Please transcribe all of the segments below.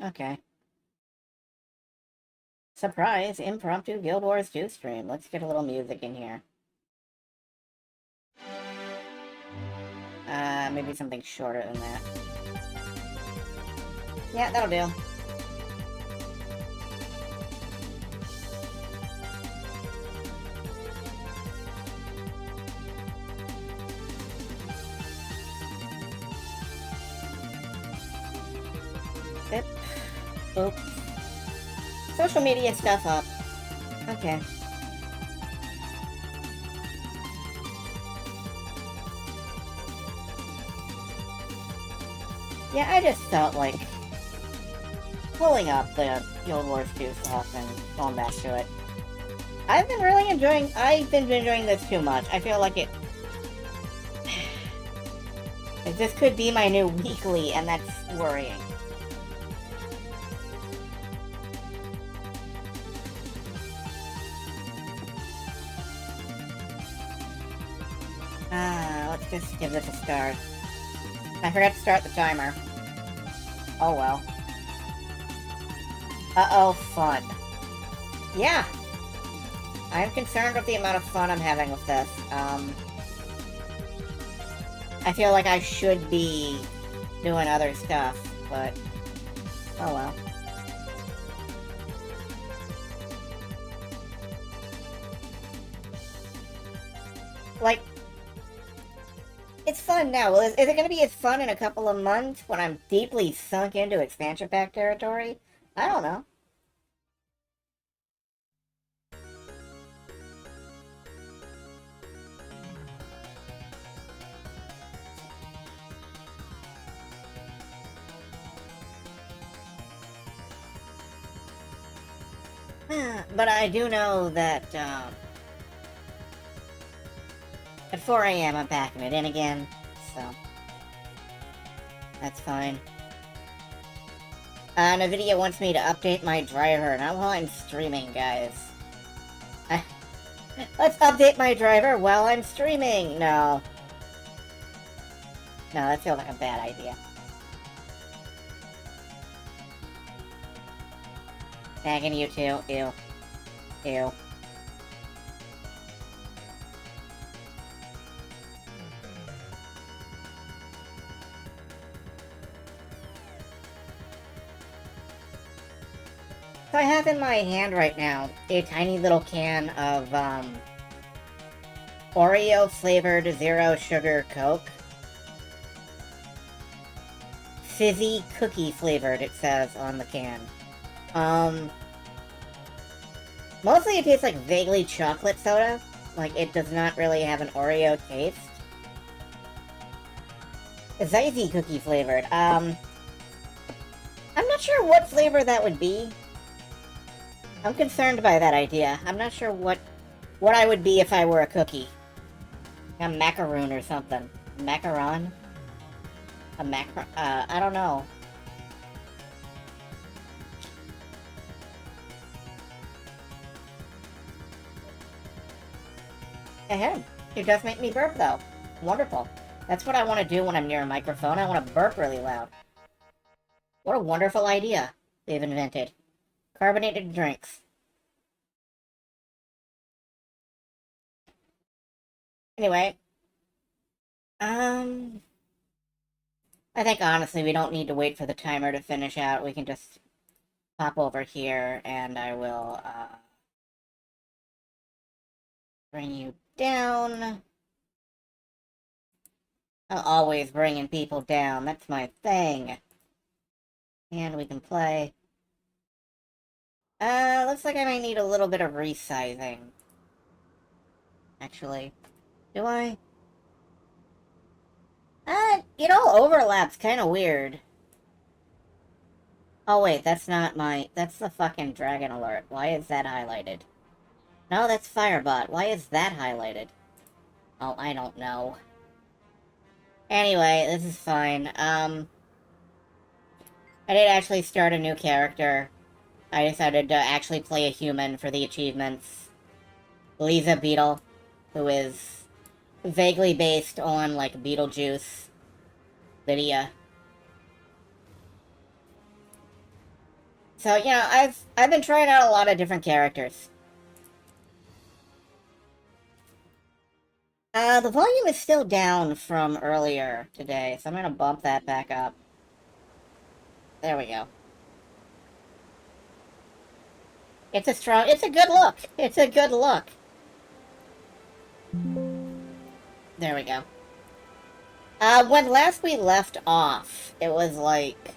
Okay. Surprise, impromptu Guild Wars 2 stream. Let's get a little music in here. Maybe something shorter than that. Yeah, that'll do. Zip. Boop. Social media stuff up. Okay. Yeah, I just felt like pulling up the Guild Wars 2 stuff and going back to it. I've been enjoying this too much. I feel like this could be my new weekly, and that's worrying. Let's just give this a start. I forgot to start the timer. Oh well. Uh-oh, fun. Yeah. I'm concerned with the amount of fun I'm having with this. I feel like I should be doing other stuff, but oh well. Like, it's fun now. Well, is it going to be as fun in a couple of months when I'm deeply sunk into expansion pack territory? I don't know. But I do know that, at 4 a.m. I'm packing it in again, so that's fine. NVIDIA wants me to update my driver, not while I'm streaming, guys. Let's update my driver while I'm streaming! No. No, that feels like a bad idea. Tagging you too. Ew. Ew. So I have in my hand right now a tiny little can of, Oreo-flavored zero-sugar Coke. Fizzy cookie-flavored, it says on the can. Mostly it tastes like vaguely chocolate soda. Like, it does not really have an Oreo taste. Zizzy cookie-flavored. I'm not sure what flavor that would be. I'm concerned by that idea. I'm not sure what I would be if I were a cookie. A macaroon or something. Macaron? I don't know. Ahem. It does make me burp, though. Wonderful. That's what I want to do when I'm near a microphone. I want to burp really loud. What a wonderful idea they've invented. Carbonated drinks. Anyway. I think, honestly, we don't need to wait for the timer to finish out. We can just pop over here, and I will, bring you down. I'm always bringing people down. That's my thing. And we can play. Looks like I might need a little bit of resizing. Actually. Do I? It all overlaps kind of weird. Oh wait, that's not my... That's the fucking Dragon Alert. Why is that highlighted? No, that's Firebot. Why is that highlighted? Oh, I don't know. Anyway, this is fine. I did actually start a new character. I decided to actually play a human for the achievements. Lisa Beetle, who is vaguely based on, like, Beetlejuice. Lydia. So, you know, I've been trying out a lot of different characters. The volume is still down from earlier today, so I'm gonna bump that back up. There we go. It's a good look. It's a good look. There we go. When last we left off, it was like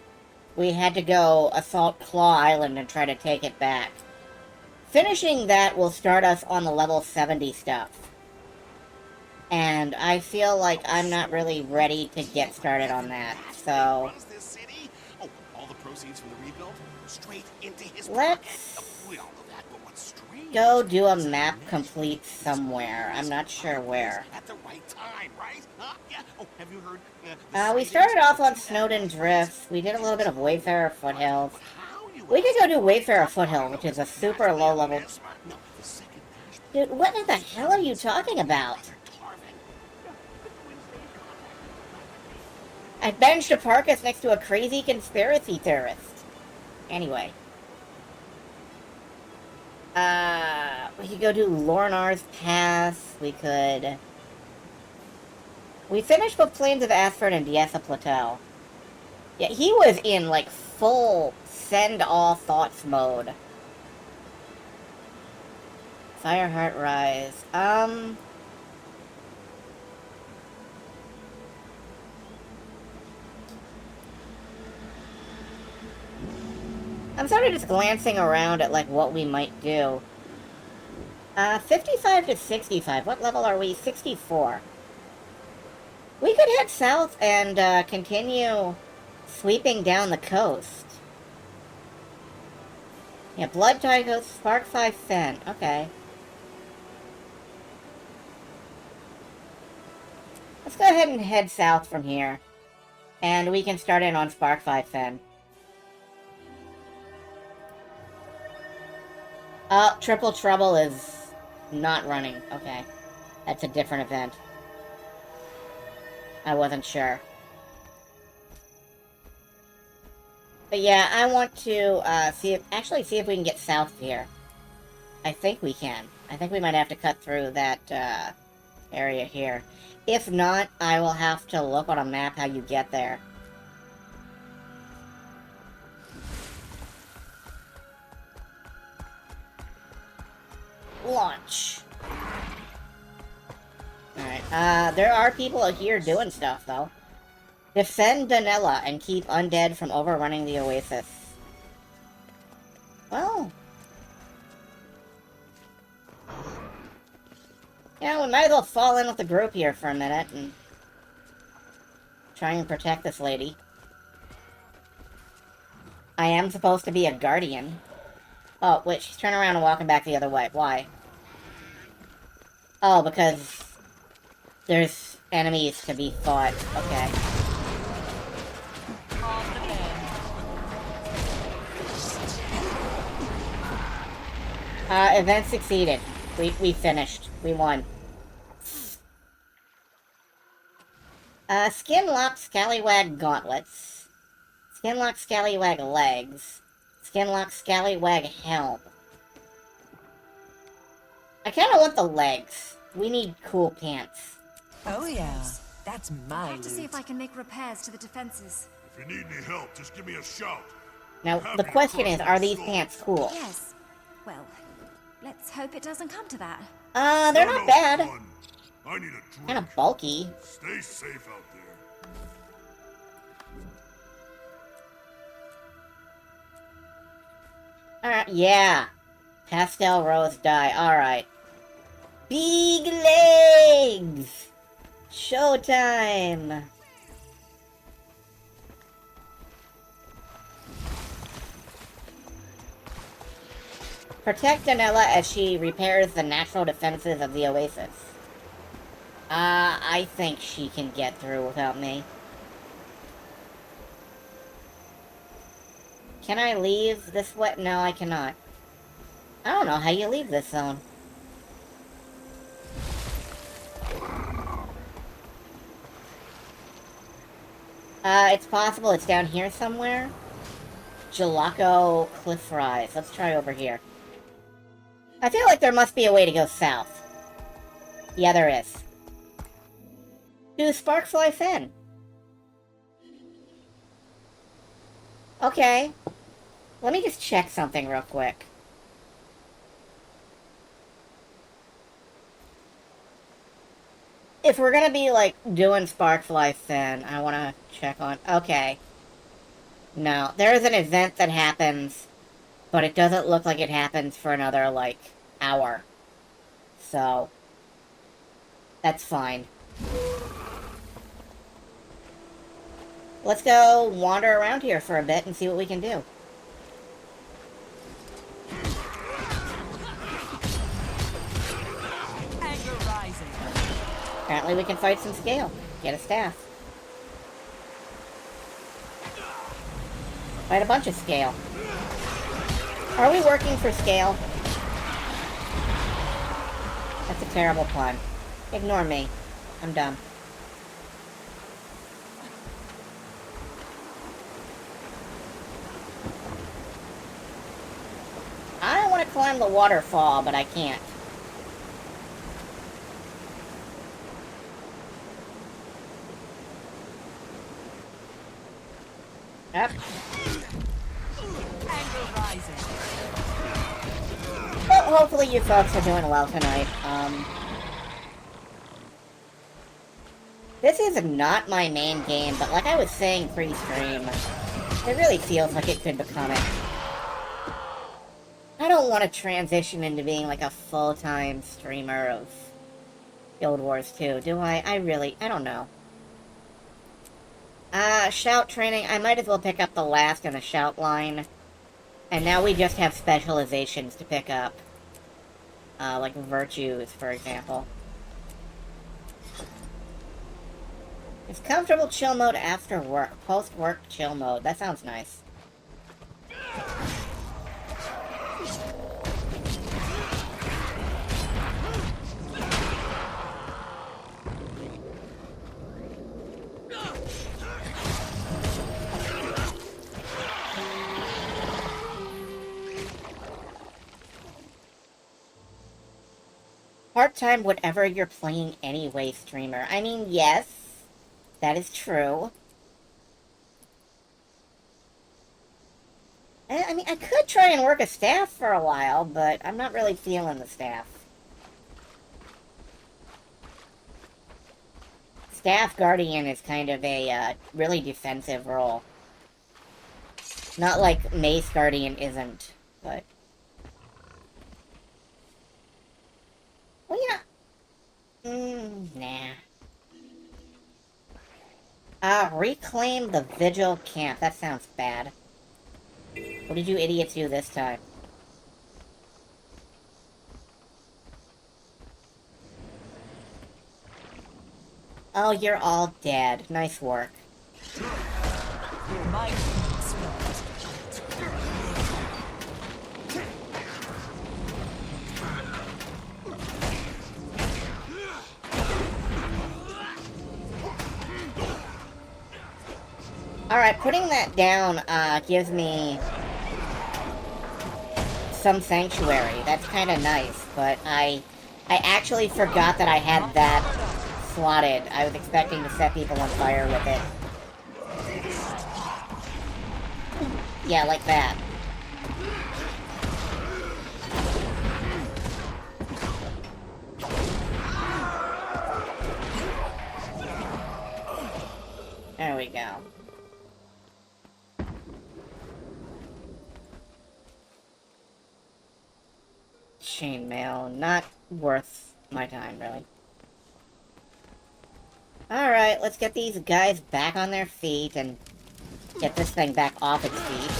we had to go assault Claw Island and try to take it back. Finishing that will start us on the level 70 stuff. And I feel like I'm not really ready to get started on that, so... Let's go do a map complete somewhere. I'm not sure where. We started off on Snowden Drift. We did a little bit of Wayfarer Foothills. We could go do Wayfarer Foothill, which is a super low level... Dude, what in the hell are you talking about? I benched a Parkus next to a crazy conspiracy theorist. Anyway. We could go do Lornar's Pass. We could... We finished with Plains of Asford and Diessa Plateau. Yeah, he was in, like, full send all thoughts mode. Fireheart Rise. I'm sort of just glancing around at, like, what we might do. 55 to 65. What level are we? 64. We could head south and, continue sweeping down the coast. Yeah, Blood Tide Coast, Spark 5 Fen. Okay. Let's go ahead and head south from here. And we can start in on Spark 5 Fen. Triple Trouble is not running. Okay. That's a different event. I wasn't sure. But yeah, I want to, see if we can get south here. I think we can. I think we might have to cut through that, area here. If not, I will have to look on a map how you get there. Launch. Alright, there are people here doing stuff, though. Defend Donella and keep undead from overrunning the oasis. Well... Yeah, we might as well fall in with the group here for a minute and... try and protect this lady. I am supposed to be a guardian. Oh, wait, she's turning around and walking back the other way. Why? Oh, because... there's enemies to be fought. Okay. Event succeeded. We finished. We won. Skinlock Scallywag Gauntlets. Skinlock Scallywag Legs. Skinlock Scallywag Helm. I kinda want the legs. We need cool pants. Oh yeah, that's my I have to see loot. if I can make repairs to the defenses. If you need any help, just give me a shout. Now, the question is, are these pants cool? Yes. Well, let's hope it doesn't come to that. They're not bad. Fun. I need a drink. Kinda bulky. Stay safe out there. Alright, yeah. Pastel Rose dye, alright. Big legs! Showtime! Protect Donella as she repairs the natural defenses of the oasis. I think she can get through without me. Can I leave this way? No, I cannot. I don't know how you leave this zone. It's possible it's down here somewhere. Jalaco Cliff Rise. Let's try over here. I feel like there must be a way to go south. Yeah, there is. To Sparkfly Fen. Okay. Let me just check something real quick. If we're gonna be, like, doing Sparkfly Fen, I wanna check on... Okay. No, there is an event that happens, but it doesn't look like it happens for another, like, hour. So, that's fine. Let's go wander around here for a bit and see what we can do. Anger rising. Apparently we can fight some scale. Get a staff. Fight a bunch of scale. Are we working for scale? That's a terrible pun. Ignore me. I'm dumb. I want to climb the waterfall, but I can't. Yep. Anger rising. Well, hopefully you folks are doing well tonight. This is not my main game, but like I was saying pre-stream, it really feels like it could become it. I don't want to transition into being like a full-time streamer of Guild Wars 2, do I? I don't know. Shout training, I might as well pick up the last in the shout line. And now we just have specializations to pick up. Like virtues, for example. It's comfortable chill mode after work. Post-work chill mode. That sounds nice. Part-time whatever you're playing anyway streamer. I mean, yes. That is true. I mean, I could try and work a staff for a while, but I'm not really feeling the staff. Staff Guardian is kind of a really defensive role. Not like Mace Guardian isn't, but... Well, yeah. Nah. Reclaim the Vigil Camp. That sounds bad. What did you idiots do this time? Oh, you're all dead. Nice work. My Alright, putting that down, gives me some sanctuary. That's kind of nice, but I actually forgot that I had that slotted. I was expecting to set people on fire with it. Yeah, like that. There we go. Chainmail, not worth my time, really. Alright, let's get these guys back on their feet and get this thing back off its feet.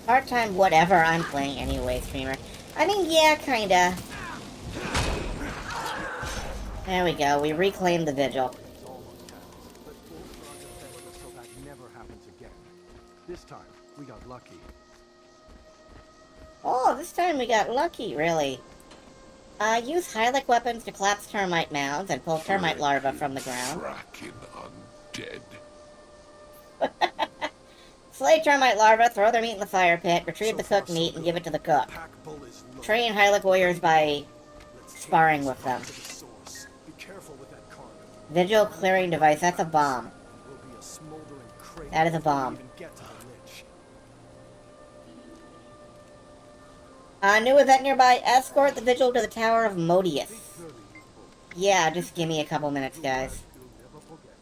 Part-time whatever I'm playing anyway, streamer. I mean, yeah, kinda. There we go, we reclaimed the Vigil. So that never happens again. This time, we got lucky. Oh, this time we got lucky, really. Use Hylic weapons to collapse termite mounds and pull termite larvae from the ground. Tracking undead. Slay termite larvae, throw their meat in the fire pit, retrieve the cooked meat, and give it to the cook. Pack bull is low. Train Hylic warriors by Let's take sparring this with them. to the source. Be careful with that cargo. Vigil clearing device, that's a bomb. Will be a smoldering crater That is a before we bomb. even get to the lich. New event nearby, escort the Vigil to the Tower of Modius. Think through these bull. Yeah, just give me a couple minutes, guys. You'll never forget.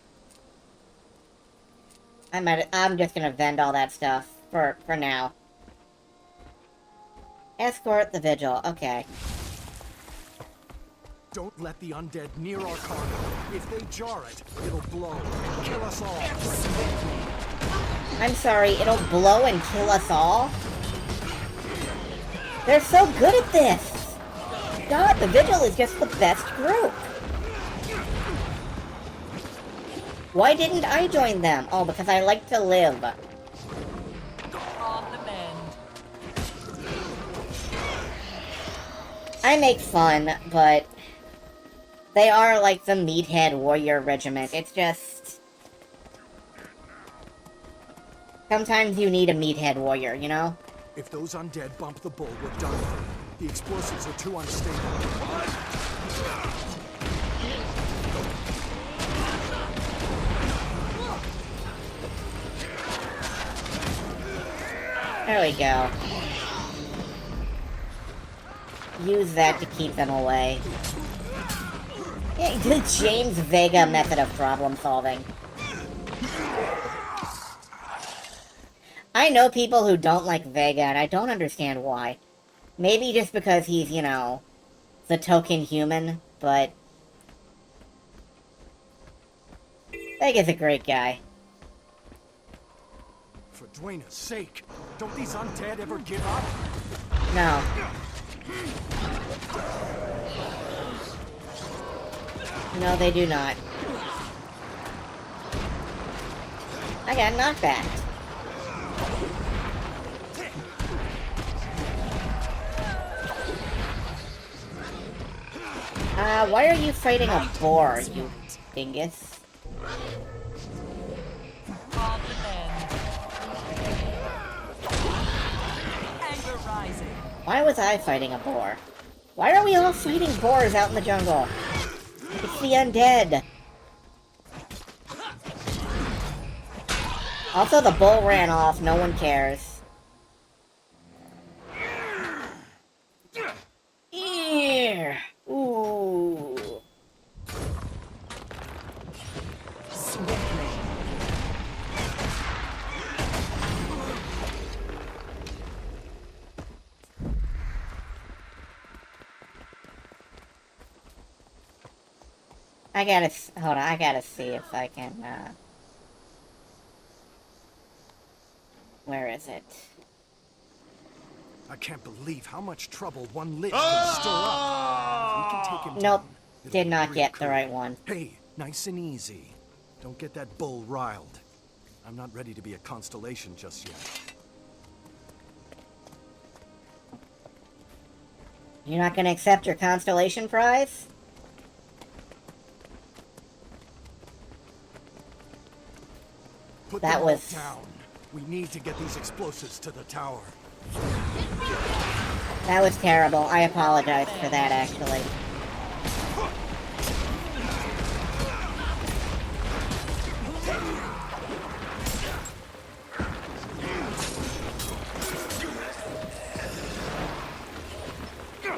I'm just gonna vend all that stuff for now. Escort the Vigil, okay. Don't let the undead near our cargo. If they jar it, it'll blow and kill us all. I'm sorry, it'll blow and kill us all? They're so good at this! God, the Vigil is just the best group! Why didn't I join them? Oh, because I like to live. On the mend. I make fun, but they are like the Meathead Warrior Regiment. It's just... sometimes you need a Meathead Warrior, you know? If those undead bump the bull, we're done. The explosives are too unstable. There we go. Use that to keep them away. Yeah, the James Vega method of problem solving. I know people who don't like Vega, and I don't understand why. Maybe just because he's, you know, the token human, but... Vega's a great guy. For Dwayna's sake, don't these undead ever give up? No. No, they do not. I got knockback. Why are you fighting a boar, you dingus? On the mend. Anger rising. Why was I fighting a boar? Why are we all fighting boars out in the jungle? It's the undead. Also, the bull ran off. No one cares. Ear. Ooh. Swiftly. Hold on, I gotta see if I can, where is it? I can't believe how much trouble one lich can stir up. If we can take him Nope, down, it'll did be not pretty get the cool. right one. Hey, nice and easy. Don't get that bull riled. I'm not ready to be a constellation just yet. You're not gonna accept your constellation prize? Put That them all was- down. We need to get these explosives to the tower. That was terrible. I apologize for that, actually.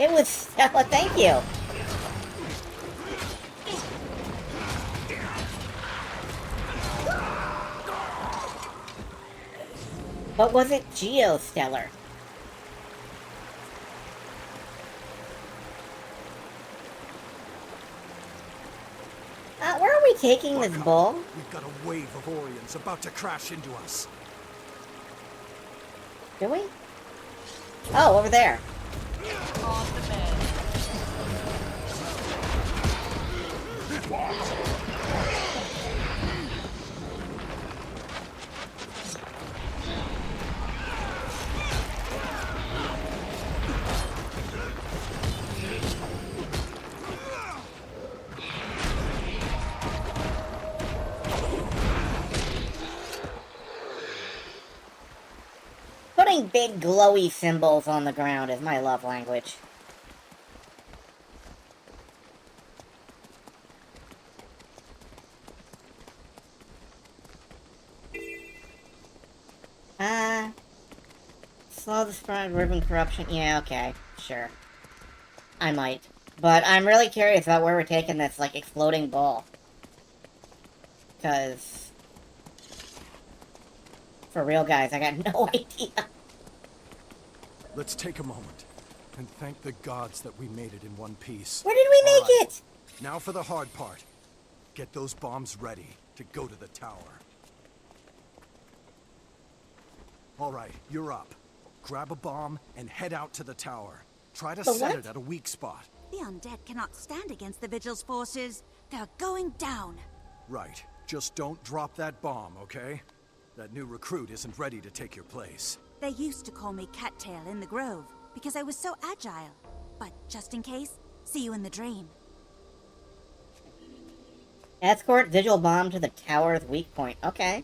It was... Oh, thank you. But was it Geostellar? Where are we taking this bull? We've got a wave of Orions about to crash into us. Do we? Oh, over there. On the mend. drawing big glowy symbols on the ground is my love language. Slow the spread of ribbon corruption. Yeah, okay, sure. I might. But I'm really curious about where we're taking this, like, exploding ball. Because... for real, guys, I got no idea. Let's take a moment and thank the gods that we made it in one piece. Where did we make All right, it? now for the hard part. Get those bombs ready to go to the tower. All right, you're up. Grab a bomb and head out to the tower. Try to set it at a weak spot. The undead cannot stand against the Vigil's forces. They're going down. Right. Just don't drop that bomb, okay? That new recruit isn't ready to take your place. They used to call me Cattail in the Grove because I was so agile. But just in case, see you in the dream. Escort Vigil bomb to the tower's weak point. Okay.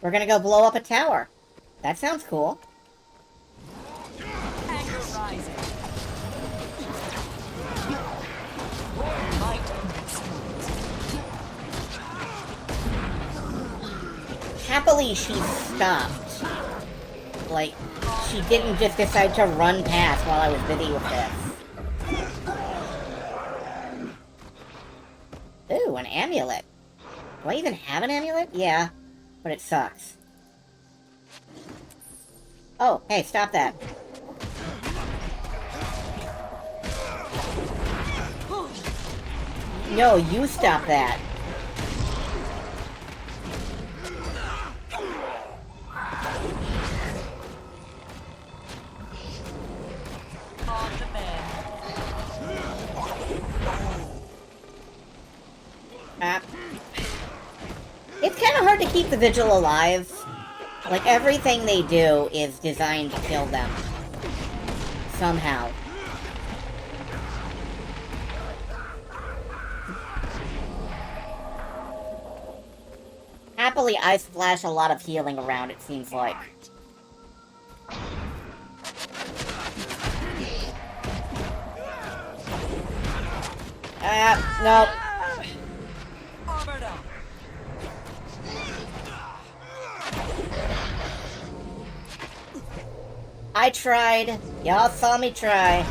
We're gonna go blow up a tower. That sounds cool. Anger rising. Might Happily, she stopped. Like, she didn't just decide to run past while I was busy with this. Ooh, an amulet. Do I even have an amulet? Yeah, but it sucks. Oh, hey, stop that. No, you stop that. on the bed. It's kind of hard to keep the Vigil alive. Like, everything they do is designed to kill them. Somehow. Happily, I splash a lot of healing around, it seems like. Nope. Armored up. I tried. Y'all saw me try.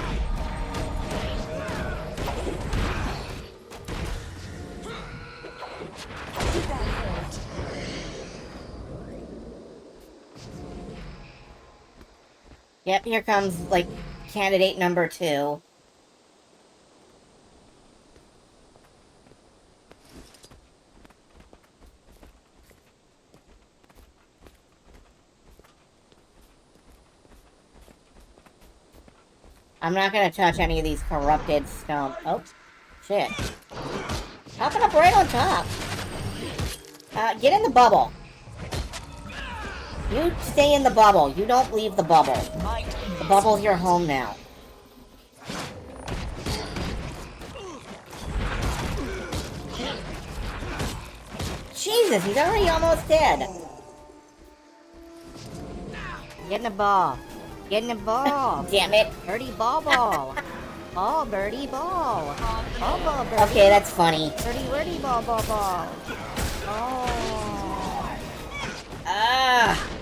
Yep, here comes, like, candidate number 2. I'm not gonna touch any of these corrupted stone. Oh, shit. Popping up right on top. Get in the bubble. You stay in the bubble. You don't leave the bubble. The bubble's your home now. Jesus, he's already almost dead. Get in the ball. Get in the ball. Damn it. Birdie ball ball. Oh, birdie ball. Ball ball birdie. Okay, that's funny. Birdie ball ball ball. Oh. Ah.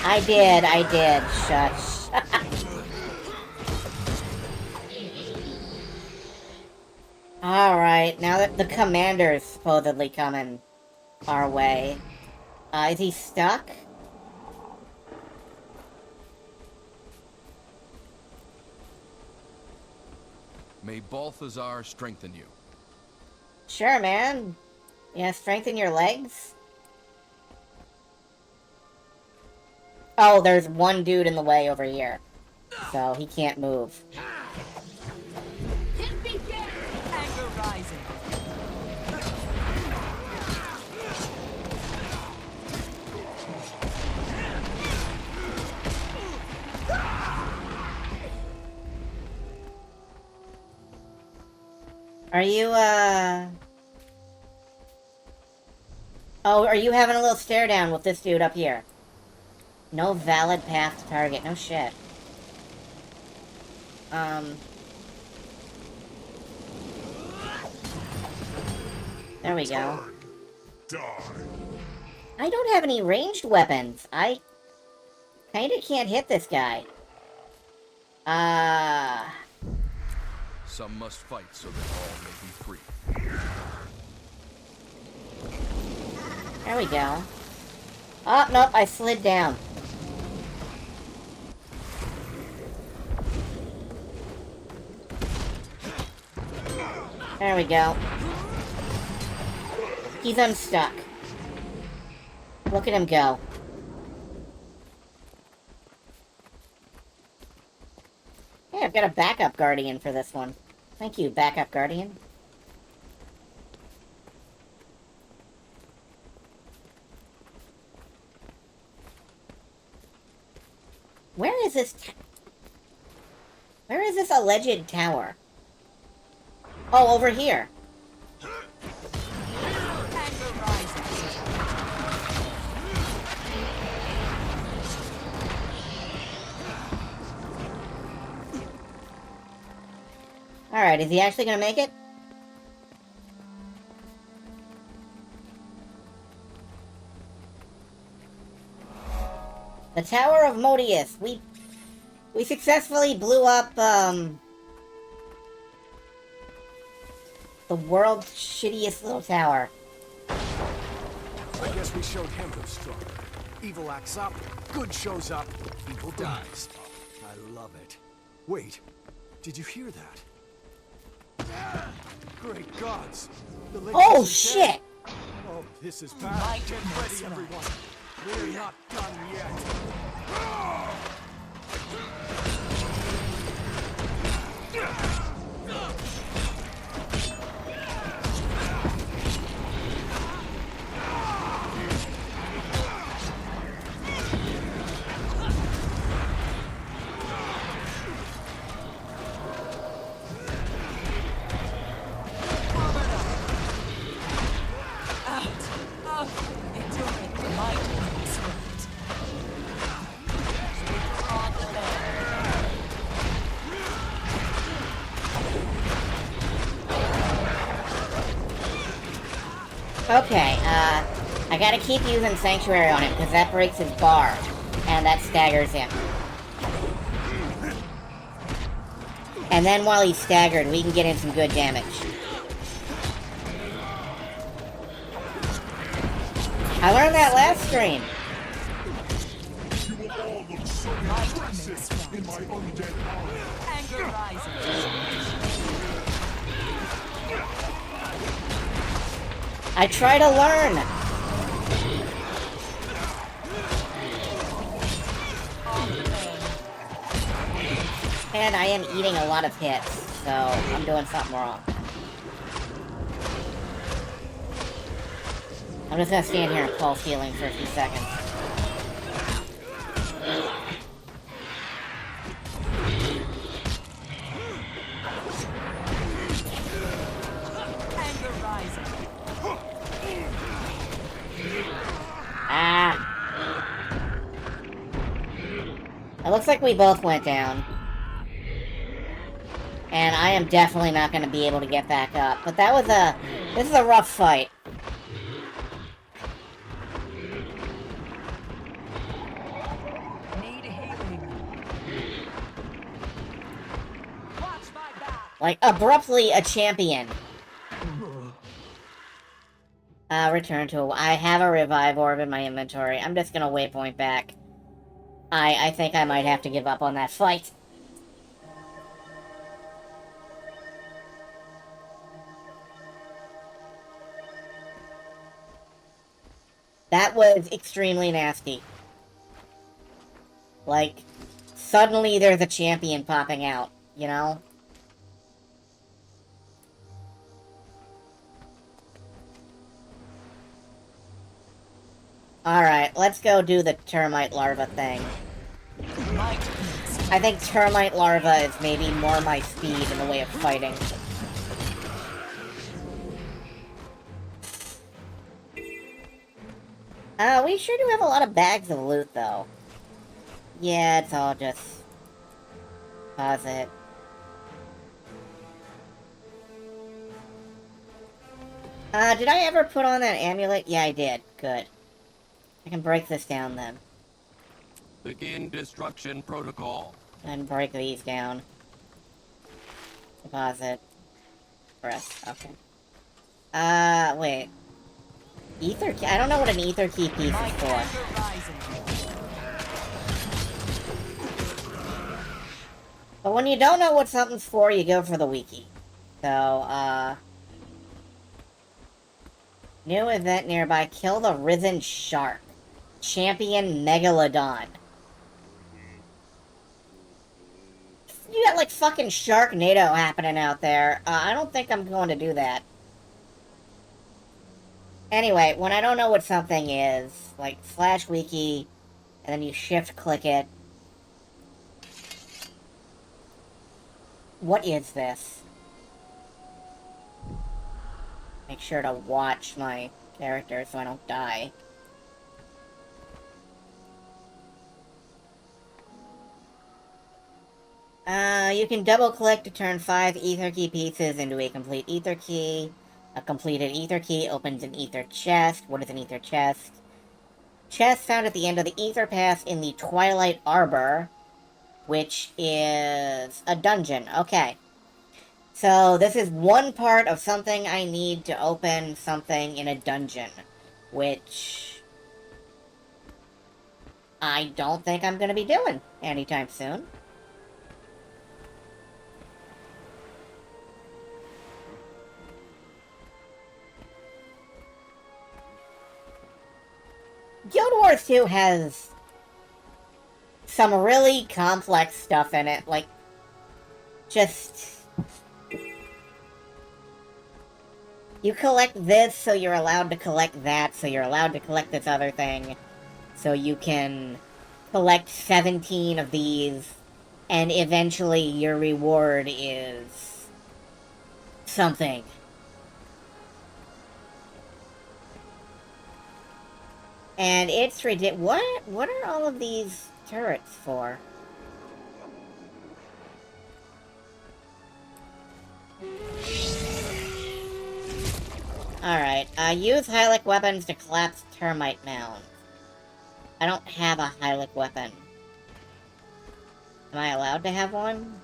I did. Shush. Alright, now that the commander is supposedly coming our way. Is he stuck? May Balthazar strengthen you. Sure, man. You gonna strengthen your legs? Oh, there's one dude in the way over here. So he can't move. Anger rising. Are you, Oh, are you having a little stare down with this dude up here? No valid path to target. No shit. There we go. I don't have any ranged weapons. I kinda can't hit this guy. Some must fight so that all may be free. There we go. Oh, nope, I slid down. There we go. He's unstuck. Look at him go. Hey, I've got a backup guardian for this one. Thank you, backup guardian. Where is this Where is this alleged tower? Oh, over here. Anger rising. Alright, is he actually gonna make it? The Tower of Modius. We successfully blew up, the world's shittiest little tower. I guess we showed him who's stronger. Evil acts up, good shows up, evil dies. I love it. Wait, did you hear that? Great gods! The lake Oh, is shit! dead. Oh, this is bad. Get ready, everyone. We're not done yet. Okay, I gotta keep using Sanctuary on him, because that breaks his bar, and that staggers him. And then while he's staggered, we can get in some good damage. I learned that last stream. Anger rising. I try to learn. And I am eating a lot of hits, so I'm doing something wrong. I'm just gonna stand here and pulse healing for a few seconds. Anger rising. Ah! It looks like we both went down. And I am definitely not going to be able to get back up. But that was this is a rough fight. Need healing. Watch my back. Like, abruptly a champion. Return to... I have a revive orb in my inventory. I'm just gonna waypoint back. I think I might have to give up on that fight. That was extremely nasty. Like, suddenly there's a champion popping out, you know? Alright, let's go do the termite larva thing. I think termite larva is maybe more my speed in the way of fighting. We sure do have a lot of bags of loot, though. Yeah, it's all just... Pause it. Did I ever put on that amulet? Yeah, I did. Good. I can break this down, then. Begin destruction protocol. And break these down. Deposit. Press. Okay. Wait. Ether key? I don't know what an ether key piece is Might for. anger rising. But when you don't know what something's for, you go for the wiki. So, new event nearby. Kill the risen shark. Champion Megalodon. You got, like, fucking Sharknado happening out there. I don't think I'm going to do that. Anyway, when I don't know what something is, like, slash wiki, and then you shift-click it. What is this? Make sure to watch my character so I don't die. You can double-click to turn 5 ether key pieces into a complete ether key. A completed ether key opens an ether chest. What is an ether chest? Chest found at the end of the ether path in the Twilight Arbor, which is a dungeon. Okay. So, this is one part of something I need to open something in a dungeon, which I don't think I'm going to be doing anytime soon. Guild Wars 2 has some really complex stuff in it, like, just... You collect this, so you're allowed to collect that, so you're allowed to collect this other thing, so you can collect 17 of these, and eventually your reward is... something. And it's ridiculous. What are all of these turrets for? Alright, use Hylic weapons to collapse termite mounds. I don't have a Hylic weapon. Am I allowed to have one?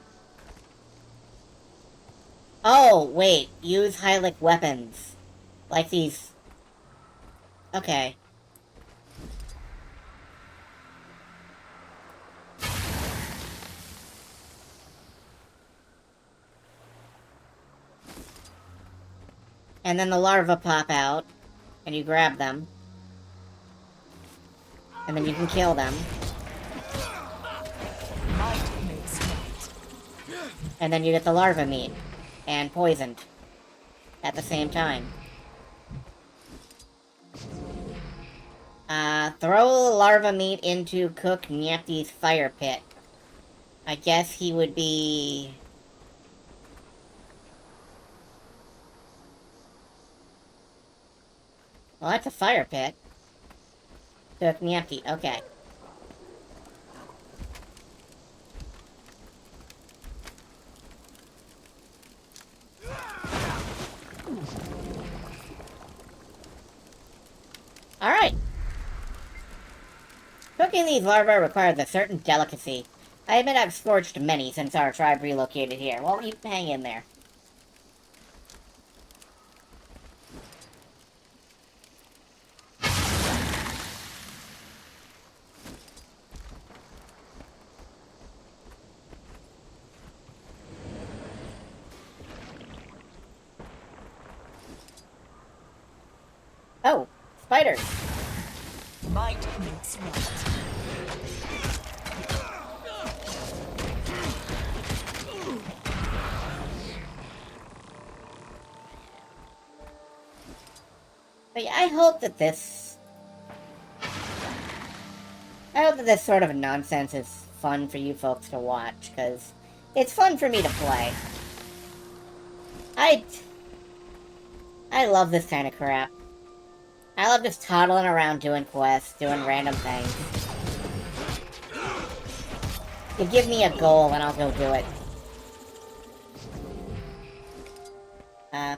Oh, wait. Use Hylic weapons. Like these... Okay. And then the larvae pop out, and you grab them. And then you can kill them. Might makes right. And then you get the larva meat. And poisoned. At the same time. Throw larva meat into Cook Nyapti's fire pit. I guess he would be... Well, that's a fire pit. Cook Nyapti, okay. Alright. Cooking these larvae requires a certain delicacy. I admit I've scorched many since our tribe relocated here. Well, you hang in there. Oh, spiders. Might makes right. But yeah, I hope that this sort of nonsense is fun for you folks to watch, because it's fun for me to play. I love this kind of crap. I love just toddling around doing quests, doing random things. You give me a goal and I'll go do it.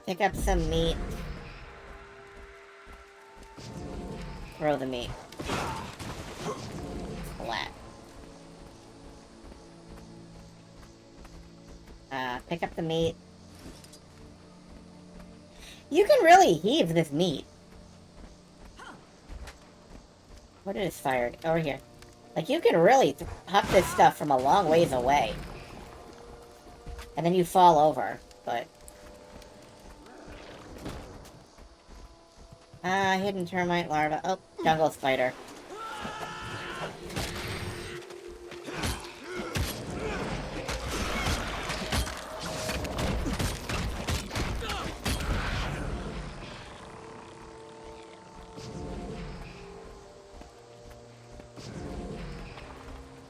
Pick up some meat. Throw the meat. Flat. Pick up the meat. You can really heave this meat. What is fired? Over here. Like, you can really huck this stuff from a long ways away. And then you fall over, but... hidden termite larva. Oh, jungle spider.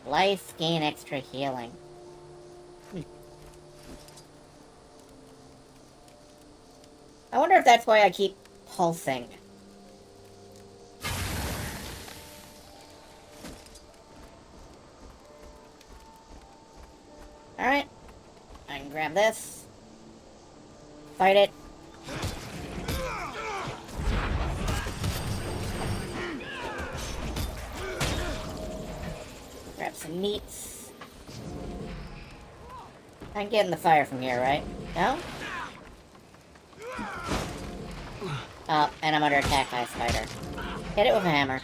Life, gain extra healing. I wonder if that's why I keep pulsing. Alright. I can grab this. Fight it. Grab some meats. I can get in the fire from here, right? No? Oh, and I'm under attack by a spider. Hit it with a hammer.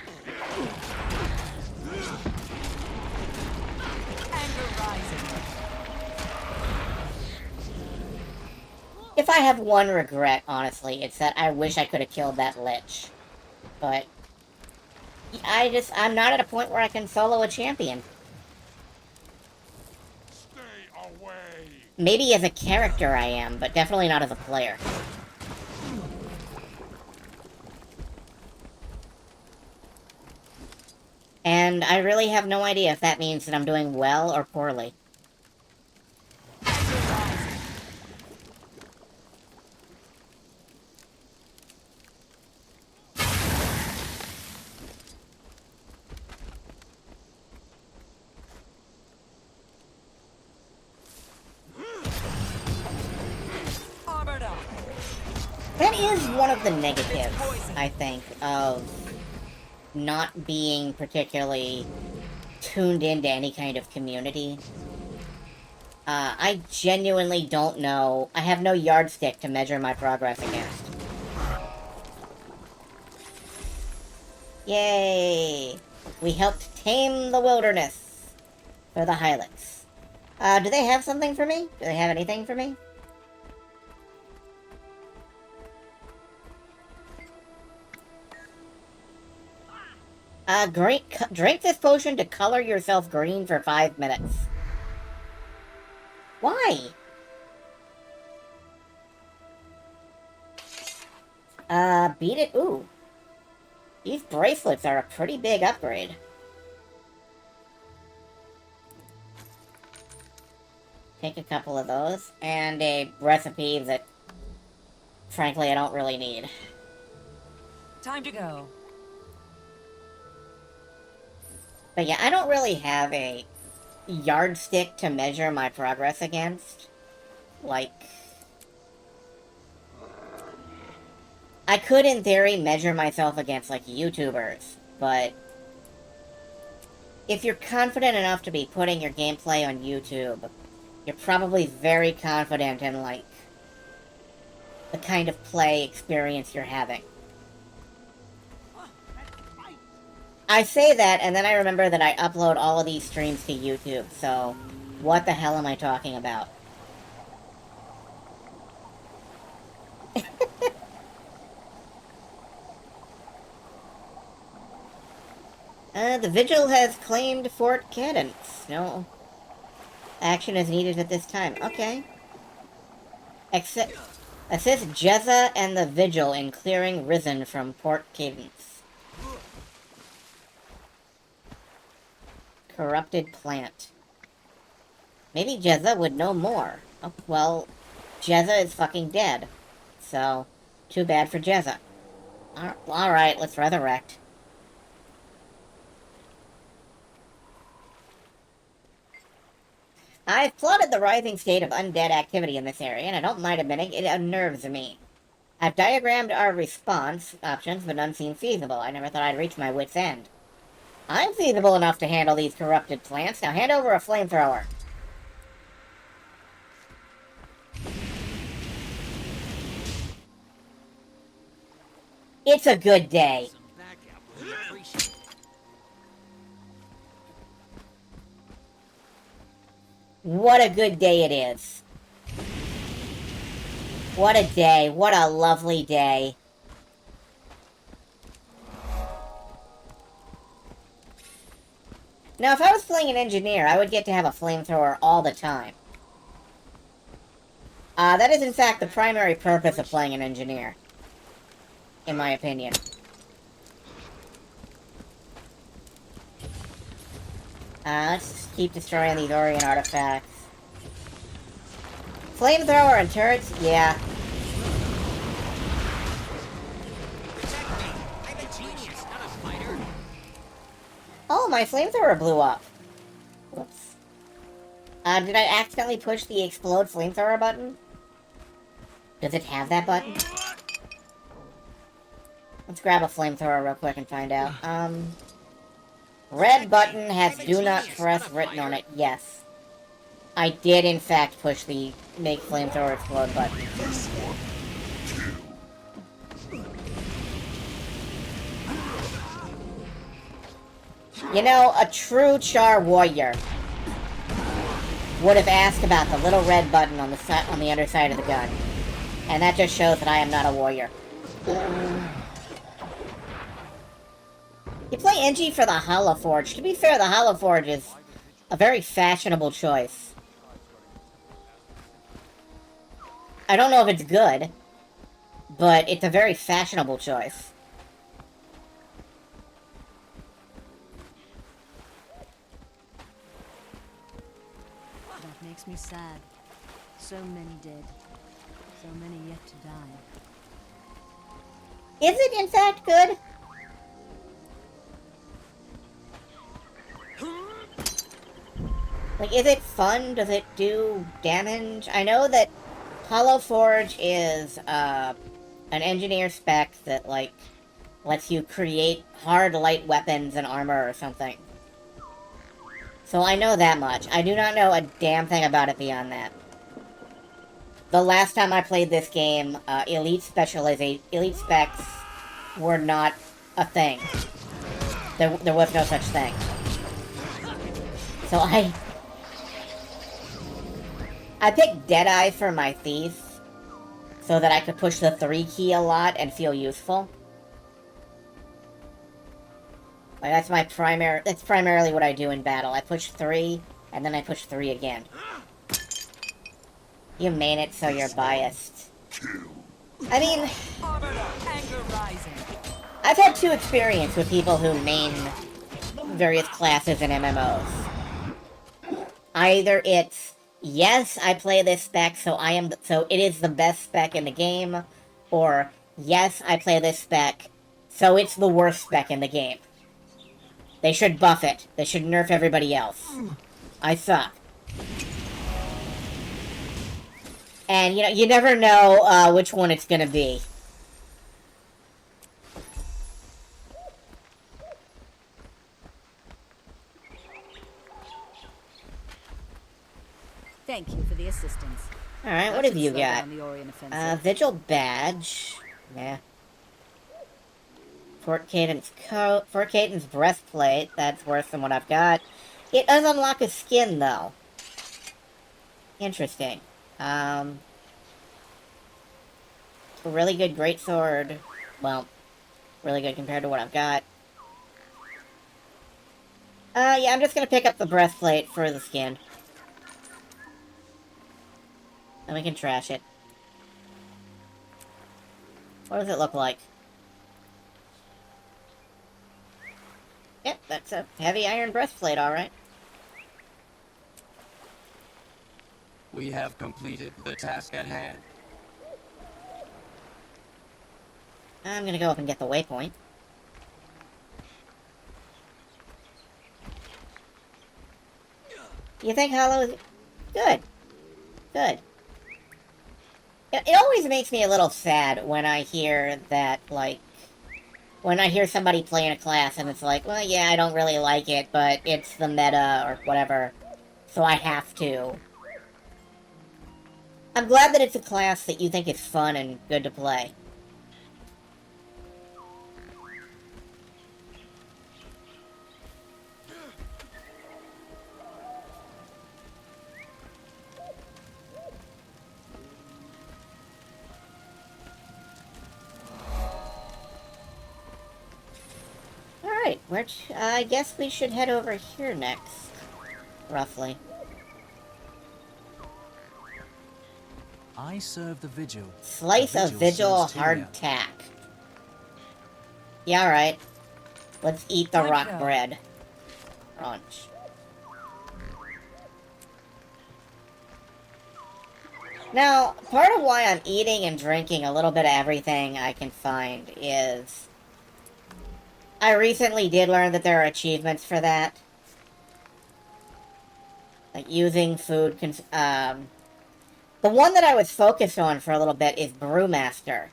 Anger rising. If I have one regret, honestly, it's that I wish I could have killed that lich. But... I'm not at a point where I can solo a champion. Stay away. Maybe as a character I am, but definitely not as a player. And I really have no idea if that means that I'm doing well or poorly. Armored up. That is one of the negatives, I think, of not being particularly tuned into any kind of community. I genuinely don't know. I have no yardstick to measure my progress against. Yay! We helped tame the wilderness for the Hylics. Do they have something for me? Do they have anything for me? Drink this potion to color yourself green for 5 minutes. Why? Beat it. Ooh. These bracelets are a pretty big upgrade. Take a couple of those, and a recipe that, frankly, I don't really need. Time to go. But yeah, I don't really have a yardstick to measure my progress against. Like... I could, in theory, measure myself against, like, YouTubers, but... if you're confident enough to be putting your gameplay on YouTube, you're probably very confident in, like, the kind of play experience you're having. I say that, and then I remember that I upload all of these streams to YouTube, so what the hell am I talking about? The Vigil has claimed Fort Cadence. No action is needed at this time. Okay. Assist Jezza and the Vigil in clearing Risen from Port Cadence. Corrupted plant. Maybe Jezza would know more. Oh, well, Jezza is fucking dead. So, too bad for Jezza. Alright, let's resurrect. I've plotted the rising state of undead activity in this area, and I don't mind admitting it unnerves me. I've diagrammed our response options, but none seem feasible. I never thought I'd reach my wit's end. I'm feasible enough to handle these corrupted plants. Now hand over a flamethrower. It's a good day. What a good day it is. What a day. What a lovely day. Now, if I was playing an engineer, I would get to have a flamethrower all the time. That is, in fact, the primary purpose of playing an engineer. In my opinion. Let's just keep destroying these Orient artifacts. Flamethrower and turrets? Yeah. Oh, my flamethrower blew up. Whoops. Did I accidentally push the explode flamethrower button? Does it have that button? Let's grab a flamethrower real quick and find out. Red button has do not press written on it. Yes. I did, in fact, push the make flamethrower explode button. You know, a true Char warrior would have asked about the little red button on the underside of the gun. And that just shows that I am not a warrior. You play Engie for the Hollow Forge. To be fair, the Hollow Forge is a very fashionable choice. I don't know if it's good, but it's a very fashionable choice. That makes me sad. So many dead. So many yet to die. Is it, in fact, good? Like, is it fun? Does it do damage? I know that Hollow Forge is, an engineer spec that, like, lets you create hard light weapons and armor or something. So I know that much. I do not know a damn thing about it beyond that. The last time I played this game, elite specs were not a thing. There was no such thing. So I picked Deadeye for my Thief, so that I could push the 3 key a lot and feel useful. Like, that's primarily what I do in battle. I push 3, and then I push 3 again. You main it, so you're biased. I mean, Anger rising. I've had 2 experience with people who main various classes in MMOs. Either it's, yes, I play this spec, so it is the best spec in the game, or, yes, I play this spec, so it's the worst spec in the game. They should buff it. They should nerf everybody else. I suck. And, you know, you never know, which one it's gonna be. Thank you for the assistance. Alright, what That have should you slow got? down the Orient offensive. Vigil Badge. Yeah. Fort Caden's Breastplate. That's worse than what I've got. It does unlock a skin, though. Interesting. Really good greatsword. Well, really good compared to what I've got. Yeah, I'm just gonna pick up the breastplate for the skin. And we can trash it. What does it look like? Yep, that's a heavy iron breastplate, alright. We have completed the task at hand. I'm gonna go up and get the waypoint. You think Hollow is... Good. Good. It always makes me a little sad when I hear that, like... When I hear somebody playing a class and it's like, well, yeah, I don't really like it, but it's the meta or whatever, so I have to. I'm glad that it's a class that you think is fun and good to play. Alright, I guess we should head over here next, roughly. I serve the vigil. Slice The of vigil serves hard Tyria. tack. Yeah, alright. Let's eat the Good rock job. bread. Crunch. Now, part of why I'm eating and drinking a little bit of everything I can find is... I recently did learn that there are achievements for that. Like, using food... the one that I was focused on for a little bit is Brewmaster.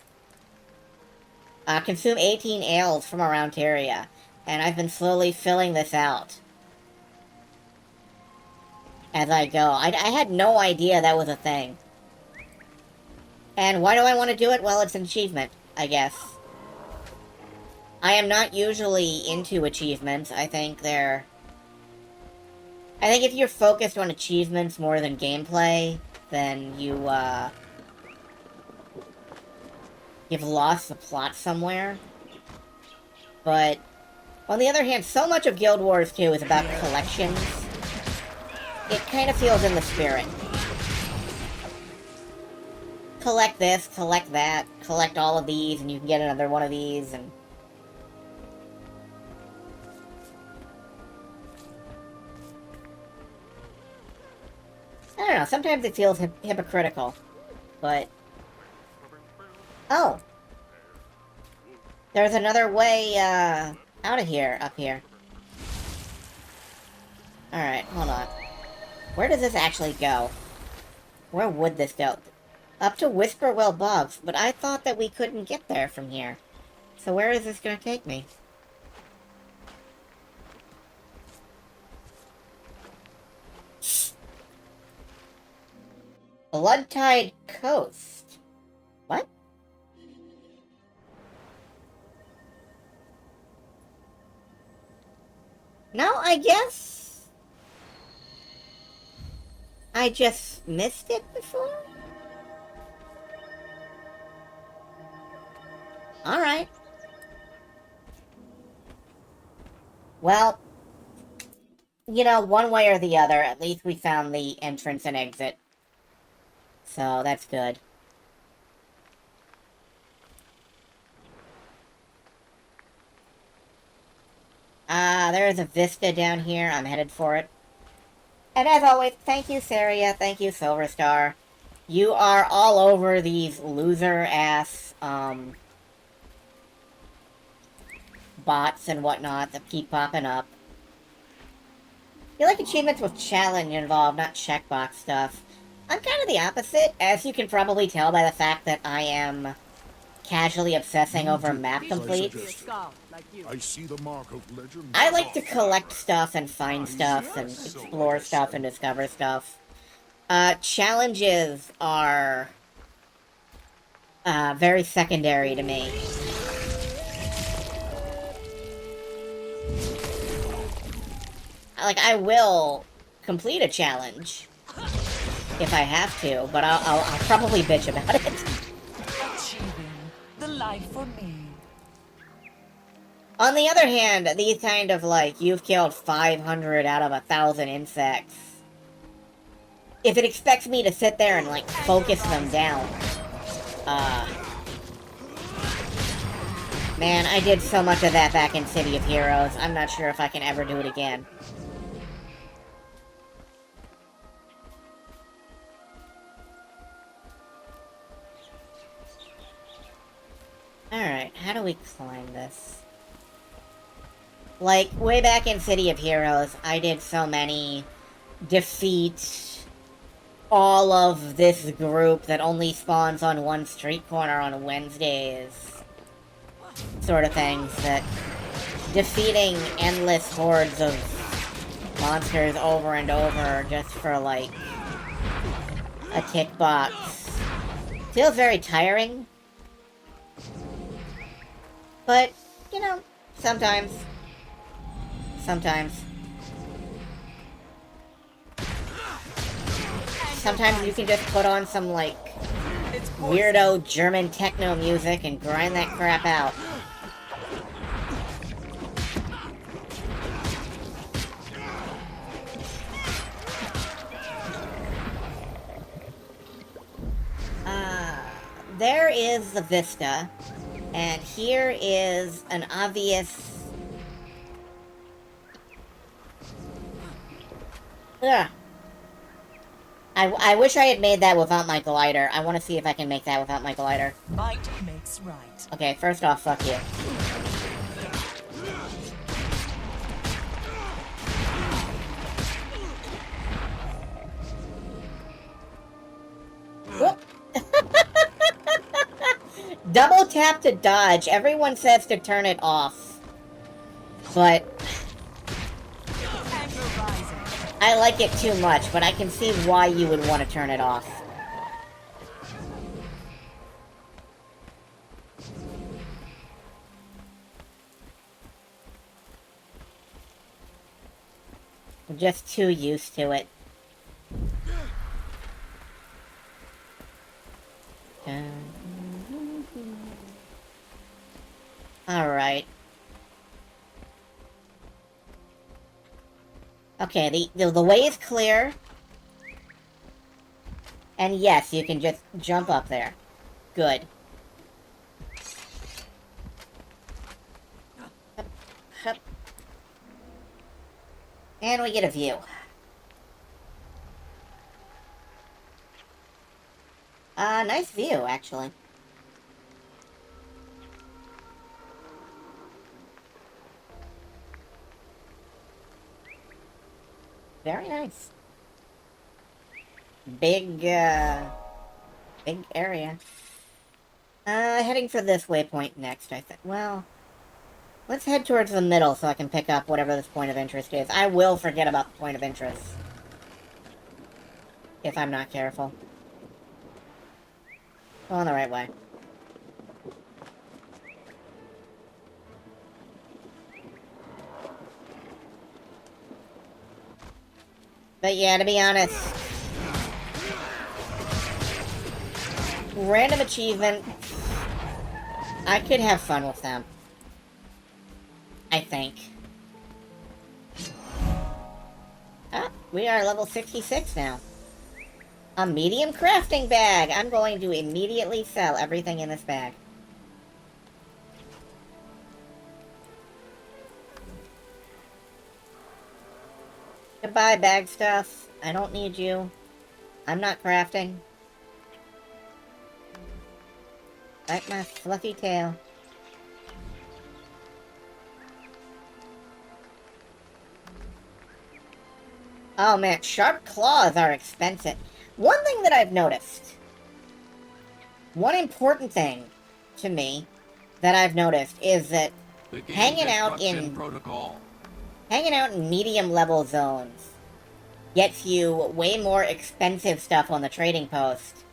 Consume 18 ales from around Tyria. And I've been slowly filling this out as I go. I had no idea that was a thing. And why do I want to do it? Well, it's an achievement, I guess. I am not usually into achievements. I think if you're focused on achievements more than gameplay, then you've lost the plot somewhere. But, on the other hand, so much of Guild Wars 2 is about collections. It kind of feels in the spirit. Collect this, collect that, collect all of these, and you can get another one of these, and... I don't know, sometimes it feels hypocritical, but... Oh! There's another way, out of here, up here. Alright, hold on. Where does this actually go? Where would this go? Up to Whisperwell Bogs, but I thought that we couldn't get there from here. So where is this gonna take me? Bloodtide Coast. What? No, I guess... I just missed it before? Alright. Well, you know, one way or the other, at least we found the entrance and exit. So, that's good. There's a vista down here. I'm headed for it. And as always, thank you, Saria. Thank you, Silverstar. You are all over these loser-ass, bots and whatnot that keep popping up. You like achievements with challenge involved, not checkbox stuff. I'm kind of the opposite, as you can probably tell by the fact that I am casually obsessing over map completes. I see the mark of legend. I like to collect stuff and find stuff and explore stuff and discover stuff. Challenges are very secondary to me. Like, I will complete a challenge if I have to, but I'll probably bitch about it. Achieving the life for me. On the other hand, these kind of, like, you've killed 500 out of 1,000 insects. If it expects me to sit there and, like, focus them down, man, I did so much of that back in City of Heroes. I'm not sure if I can ever do it again. Alright, how do we climb this? Like, way back in City of Heroes, I did so many defeat all of this group that only spawns on one street corner on Wednesdays sort of things, that defeating endless hordes of monsters over and over just for, like, a tick box feels very tiring. But, you know, sometimes. Sometimes you can just put on some, like, weirdo German techno music and grind that crap out. There is the vista, and here is an obvious... Ugh. I wish I had made that without my glider. I want to see if I can make that without my glider. Might makes right. Okay, first off, fuck you. Whoop. Double tap to dodge. Everyone says to turn it off. But... I like it too much, but I can see why you would want to turn it off. I'm just too used to it. Alright. Okay, the way is clear. And yes, you can just jump up there. Good. Hup, hup. And we get a view. Nice view, actually. Very nice. Big area. Heading for this waypoint next, I think. Well, let's head towards the middle so I can pick up whatever this point of interest is. I will forget about the point of interest. If I'm not careful. Going the right way. But yeah, to be honest, random achievement, I could have fun with them. I think. Ah, we are level 66 now. A medium crafting bag! I'm going to immediately sell everything in this bag. Goodbye, bag stuff. I don't need you. I'm not crafting. Like my fluffy tail. Oh man, sharp claws are expensive. One thing that I've noticed, one important thing to me that I've noticed is that hanging out in medium level zones gets you way more expensive stuff on the trading post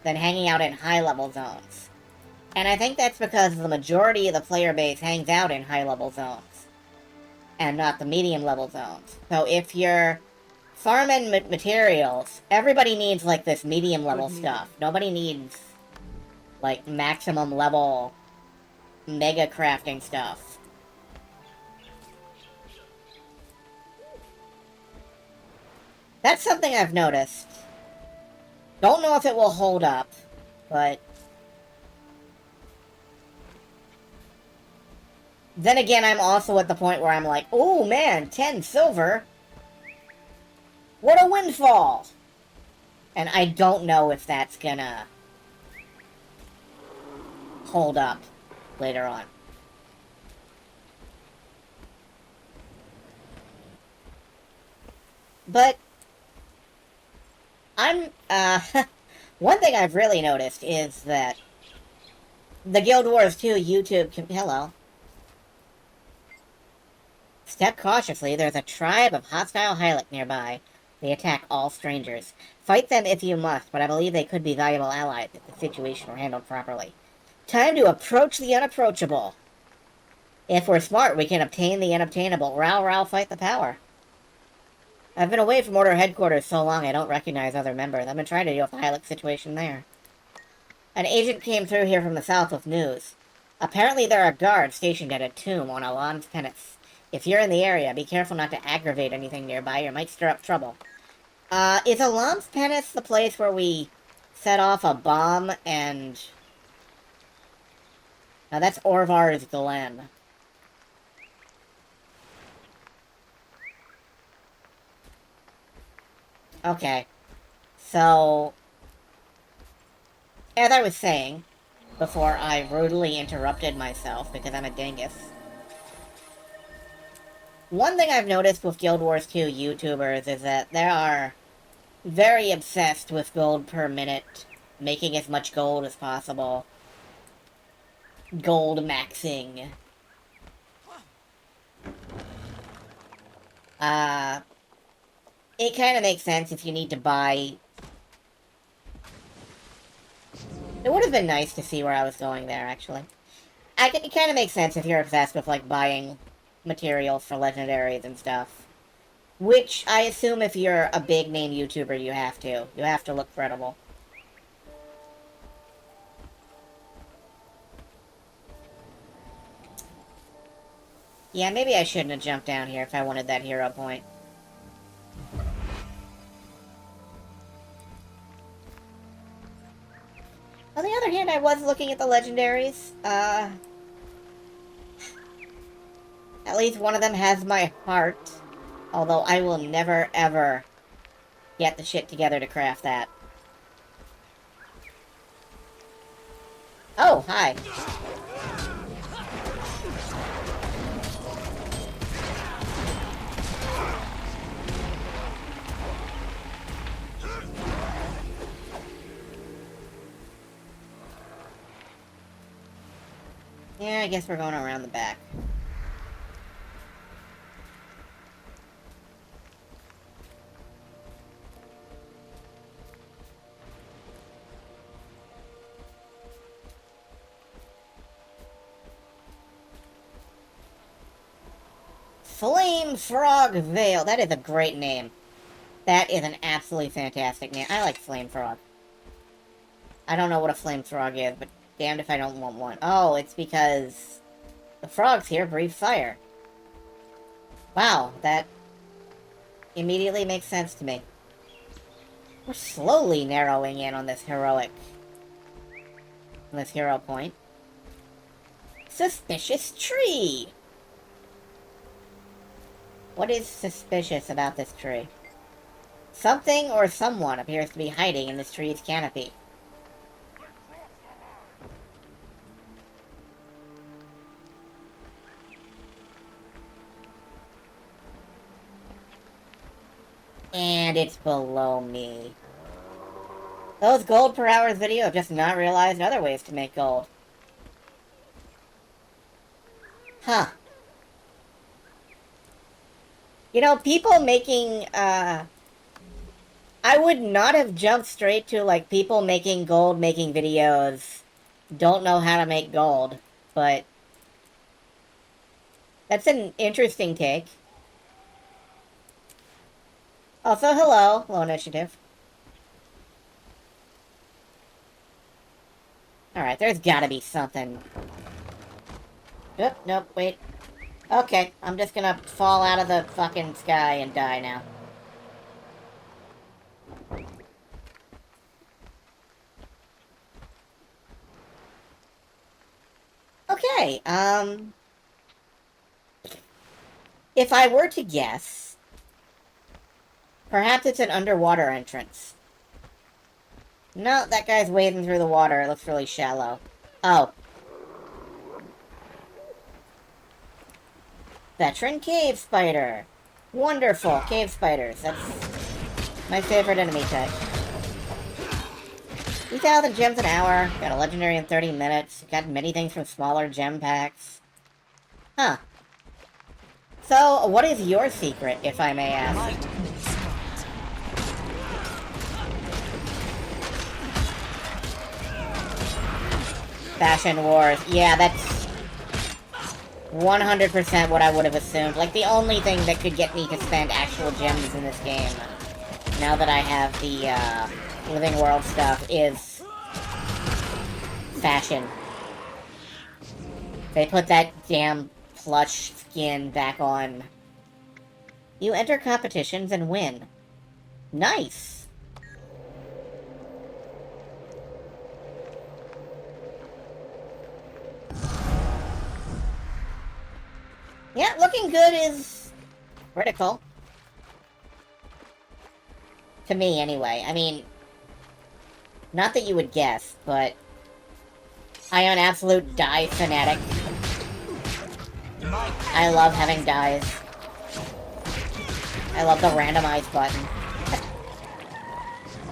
than hanging out in high level zones. And I think that's because the majority of the player base hangs out in high level zones and not the medium level zones. So if you're farming materials, everybody needs, like, this medium level stuff. Nobody needs, like, maximum level mega crafting stuff. That's something I've noticed. Don't know if it will hold up, but... Then again, I'm also at the point where I'm like, oh man, 10 silver! What a windfall! And I don't know if that's gonna hold up. later on. But I'm, one thing I've really noticed is that the Guild Wars 2 YouTube, hello. Step cautiously, there's a tribe of hostile Hylic nearby. They attack all strangers. Fight them if you must, but I believe they could be valuable allies if the situation were handled properly. Time to approach the unapproachable. If we're smart, we can obtain the unobtainable. Row, row, fight the power. I've been away from Order Headquarters so long I don't recognize other members. I've been trying to deal with the Hylic situation there. An agent came through here from the south with news. Apparently there are guards stationed at a tomb on Alon's Penance. If you're in the area, be careful not to aggravate anything nearby, or you might stir up trouble. Is Alon's Penance the place where we set off a bomb and... Now that's Orvar's Glen. Okay. So... as I was saying, before I rudely interrupted myself because I'm a dingus, one thing I've noticed with Guild Wars 2 YouTubers is that they are very obsessed with gold per minute, making as much gold as possible, gold maxing. It kind of makes sense if you need to buy... It would have been nice to see where I was going there, actually. It kind of makes sense if you're obsessed with, like, buying materials for legendaries and stuff. Which, I assume if you're a big-name YouTuber, you have to. You have to look credible. Yeah, maybe I shouldn't have jumped down here if I wanted that hero point. On the other hand, I was looking at the legendaries. At least one of them has my heart. Although I will never, ever get the shit together to craft that. Oh, hi. Yeah, I guess we're going around the back. Flame Frog Vale. That is a great name. That is an absolutely fantastic name. I like Flame Frog. I don't know what a Flame Frog is, but damned if I don't want one. Oh, it's because the frogs here breathe fire. Wow, that immediately makes sense to me. We're slowly narrowing in on this hero point. Suspicious tree! What is suspicious about this tree? Something or someone appears to be hiding in this tree's canopy. And it's below me. Those gold per hour video have just not realized other ways to make gold. Huh. You know, people making, I would not have jumped straight to, like, people making gold making videos don't know how to make gold, but that's an interesting take. Also, hello, low initiative. Alright, there's gotta be something. Oop, nope, wait. Okay, I'm just gonna fall out of the fucking sky and die now. Okay, if I were to guess, perhaps it's an underwater entrance. No, that guy's wading through the water. It looks really shallow. Oh. Veteran cave spider. Wonderful, cave spiders. That's my favorite enemy type. 2,000 gems an hour. Got a legendary in 30 minutes. Got many things from smaller gem packs. Huh. So, what is your secret, if I may ask? Might makes right. Fashion Wars. Yeah, that's 100% what I would have assumed. Like, the only thing that could get me to spend actual gems in this game, now that I have the, Living World stuff, is fashion. They put that damn plush skin back on. You enter competitions and win. Nice! Yeah, looking good is critical. To me, anyway. I mean, not that you would guess, but I am an absolute die fanatic. I love having dies. I love the randomize button.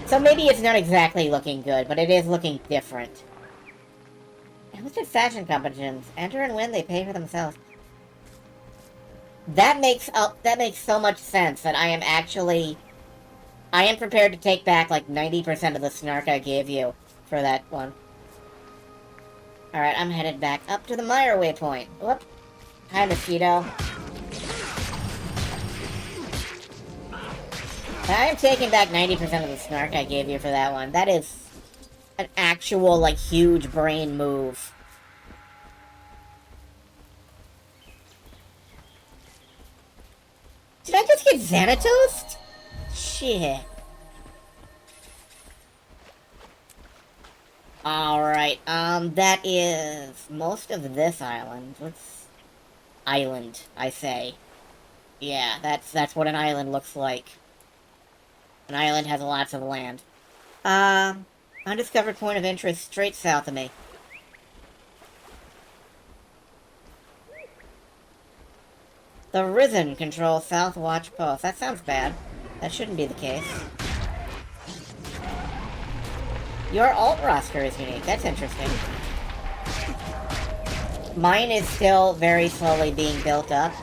So maybe it's not exactly looking good, but it is looking different. Enlisted fashion competitions. Enter and win, they pay for themselves. That makes so much sense that I am prepared to take back like 90% of the snark I gave you for that one. Alright, I'm headed back up to the Mire waypoint. Whoop. Hi, Mosquito. I am taking back 90% of the snark I gave you for that one. That is an actual, like, huge brain move. Did I just get Xanatos? Shit. Alright, that is most of this island. What's... island, I say. Yeah, that's what an island looks like. An island has lots of land. Undiscovered point of interest straight south of me. The Risen controls South Watch Post. That sounds bad. That shouldn't be the case. Your alt roster is unique. That's interesting. Mine is still very slowly being built up.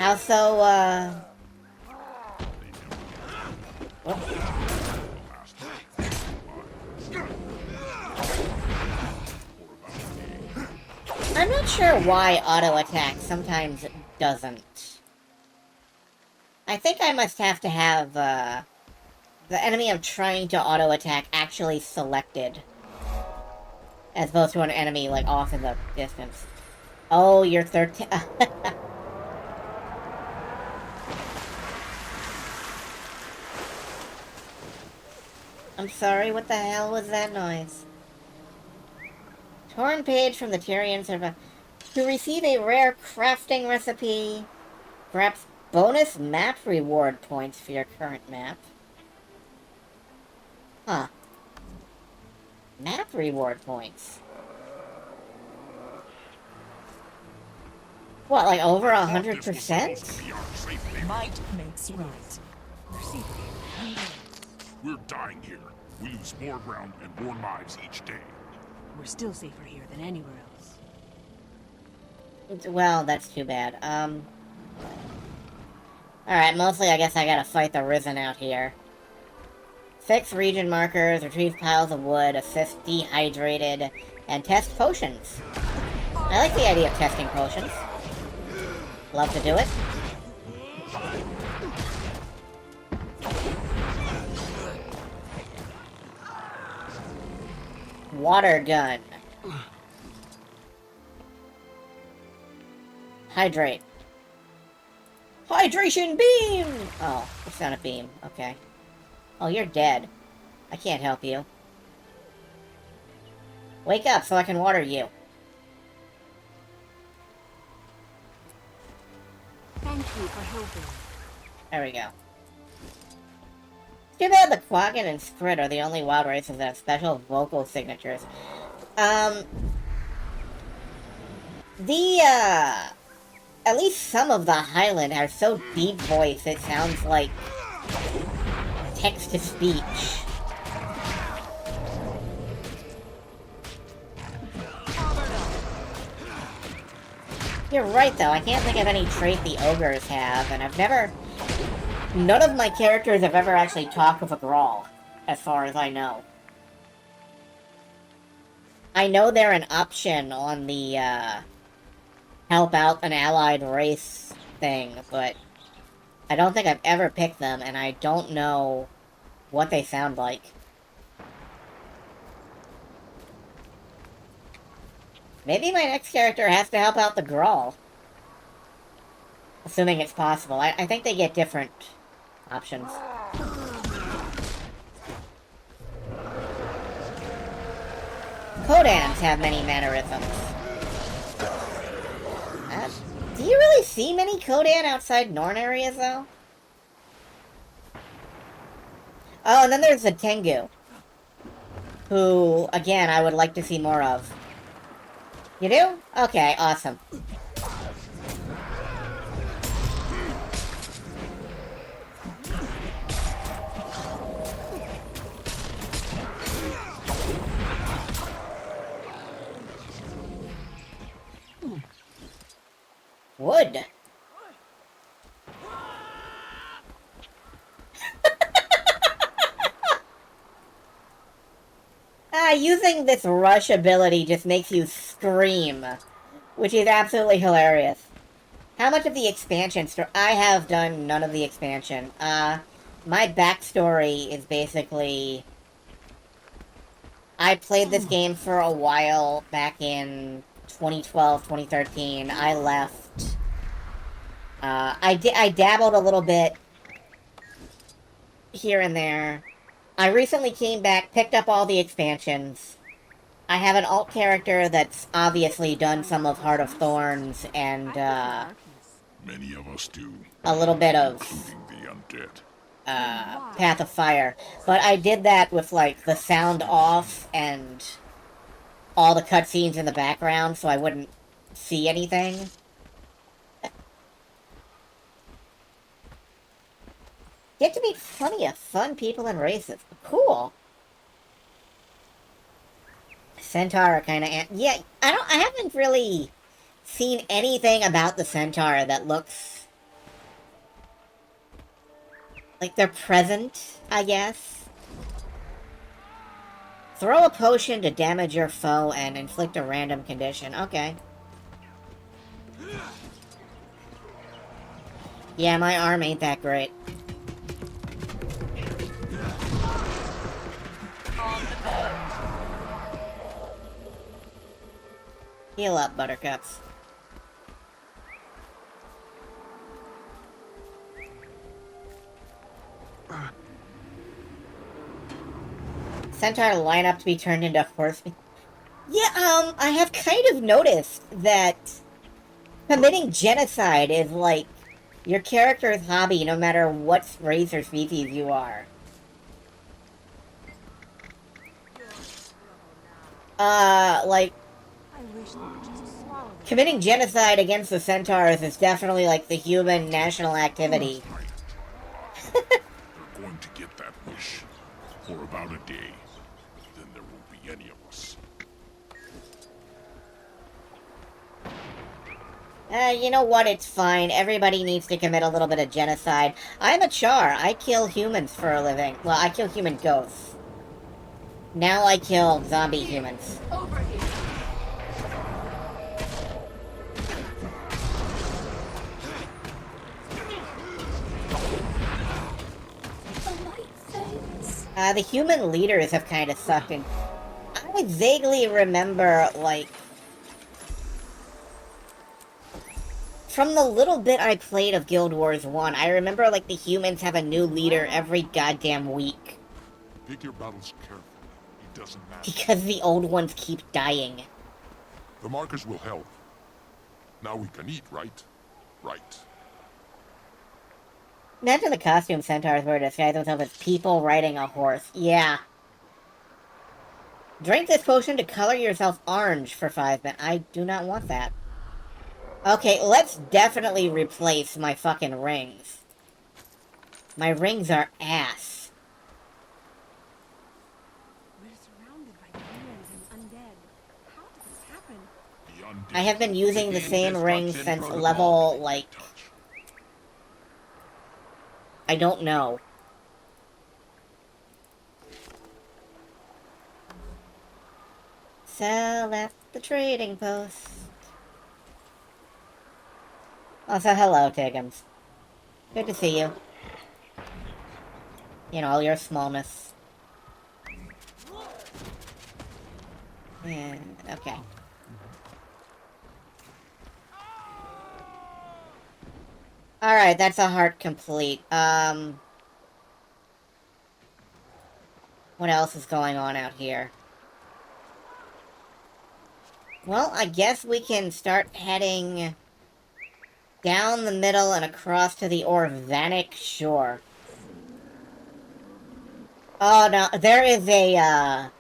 Also, whoop. I'm not sure why auto attack sometimes doesn't. I think I must have to have, the enemy I'm trying to auto attack actually selected. As opposed to an enemy, like, off in the distance. Oh, you're 13. I'm sorry, what the hell was that noise? Torn page from the Tyrian server. To receive a rare crafting recipe, perhaps bonus map reward points for your current map. Huh. Map reward points. What, like over 100%? Might makes right. We're dying here. We lose more ground and more lives each day. We're still safer here than anywhere else. Well, that's too bad. Alright, mostly I guess I gotta fight the Risen out here. Fix region markers, retrieve piles of wood, assist dehydrated, and test potions. I like the idea of testing potions. Love to do it. Water gun. Hydrate. Hydration beam! Oh, it's not a beam. Okay. Oh, you're dead. I can't help you. Wake up so I can water you. Thank you for helping. There we go. Too bad the Quaggan and Skrit are the only wild races that have special vocal signatures. At least some of the Highland are so deep voiced it sounds like text-to-speech. You're right, though. I can't think of any trait the ogres have, and I've never... None of my characters have ever actually talked with a Grawl, as far as I know. I know they're an option on the, help out an allied race thing, but I don't think I've ever picked them, and I don't know what they sound like. Maybe my next character has to help out the Grawl. Assuming it's possible. I think they get different options. Kodans have many mannerisms. Do you really see many Kodan outside Norn areas, though? Oh, and then there's the Tengu. Who, again, I would like to see more of. You do? Okay, awesome. Wood. Using this rush ability just makes you scream, which is absolutely hilarious. How much of the expansion I have done none of the expansion. My backstory is basically... I played this game for a while back in 2012, 2013. I left. I dabbled a little bit here and there. I recently came back, picked up all the expansions. I have an alt character that's obviously done some of Heart of Thorns and, Many of us do, a little bit of, including the undead. Path of Fire. But I did that with, like, the sound off and all the cutscenes in the background, so I wouldn't see anything. Get to meet plenty of fun people and races. Cool. Centaur are kind of... Yeah, I haven't really seen anything about the Centaur that looks... like they're present, I guess. Throw a potion to damage your foe and inflict a random condition. Okay. Yeah, my arm ain't that great. Heal up, Buttercups. Centaur line up to be turned into horsemen. Yeah, I have kind of noticed that committing genocide is like your character's hobby no matter what race or species you are. Like, committing genocide against the Centaurs is definitely like the human national activity. They're going to get that wish for about a day. Then there won't be any of us. You know what? It's fine. Everybody needs to commit a little bit of genocide. I'm a Char. I kill humans for a living. Well, I kill human ghosts. Now I kill zombie humans. Over here. The human leaders have kind of sucked in. I vaguely remember, like... From the little bit I played of Guild Wars 1, I remember, like, the humans have a new leader every goddamn week. Pick your battles carefully. It doesn't matter. Because the old ones keep dying. The markers will help. Now we can eat, right? Right. Imagine the costume centaurs were to disguise themselves as people riding a horse. Yeah. Drink this potion to color yourself orange for 5 minutes. I do not want that. Okay, let's definitely replace my fucking rings. My rings are ass. We're surrounded by demons and undead. How did this happen? The undead. I have been using the Begin same rings destruction since protocol. level, like, Touch. I don't know. Sell at the trading post. Also, hello, Tiggums. Good to see you. In all your smallness. Yeah, okay. Alright, that's a heart complete. What else is going on out here? Well, I guess we can start heading down the middle and across to the Orvanic shore. Oh, no, there is a,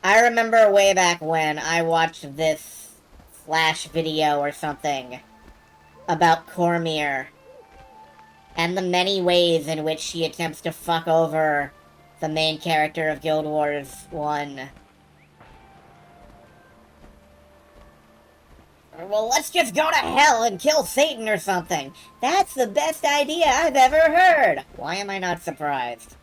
I remember way back when I watched this Flash video or something about Cormyr and the many ways in which she attempts to fuck over the main character of Guild Wars 1. Well, let's just go to hell and kill Satan or something. That's the best idea I've ever heard. Why am I not surprised?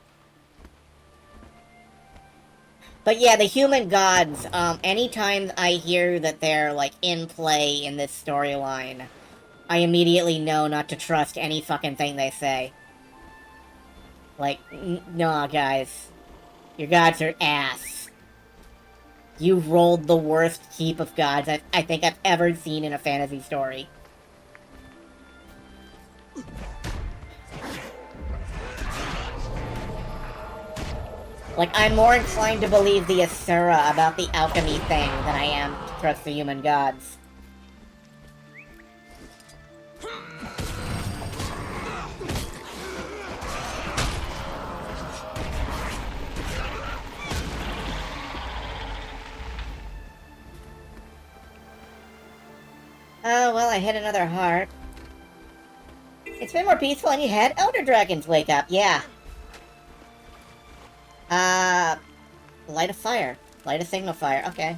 But yeah, the human gods, anytime I hear that they're, like, in play in this storyline, I immediately know not to trust any fucking thing they say. Like, nah, guys. Your gods are ass. You rolled the worst heap of gods I think I've ever seen in a fantasy story. Like, I'm more inclined to believe the Asura about the alchemy thing than I am to trust the human gods. Oh, well, I hit another heart. It's been more peaceful and you had Elder Dragons wake up, yeah. Light a fire. Light a signal fire, okay.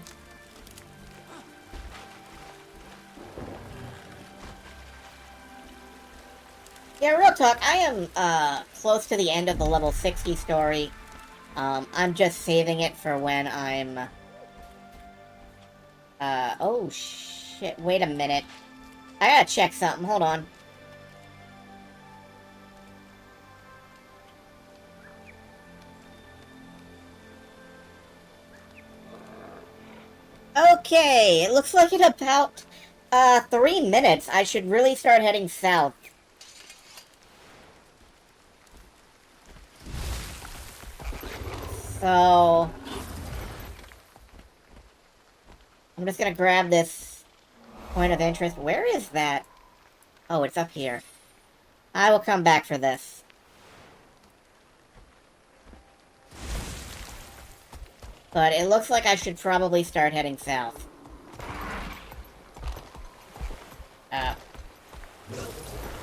Yeah, real talk, I am, close to the end of the level 60 story. I'm just saving it for when I'm... oh shit, wait a minute. I gotta check something, hold on. Okay, it looks like in about, 3 minutes, I should really start heading south. So... I'm just gonna grab this point of interest. Where is that? Oh, it's up here. I will come back for this. But it looks like I should probably start heading south.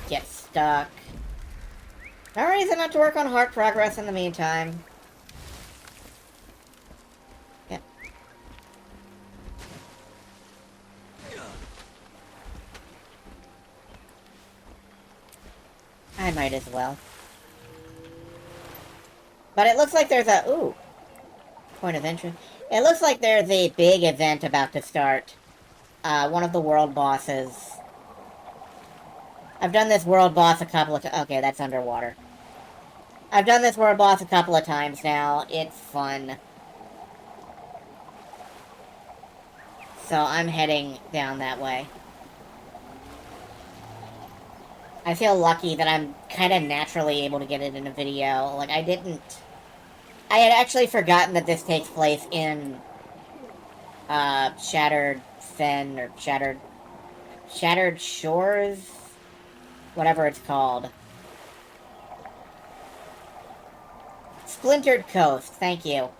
Get stuck. No reason not to work on heart progress in the meantime. Yep. I might as well. But it looks like there's a... Ooh. Point of interest. It looks like there's a big event about to start. One of the world bosses. I've done this world boss a couple of times. Okay, that's underwater. I've done this world boss a couple of times now. It's fun. So I'm heading down that way. I feel lucky that I'm kind of naturally able to get it in a video. Like, I had actually forgotten that this takes place in, Shattered Fen, or Shattered Shores? Whatever it's called. Splintered Coast, thank you.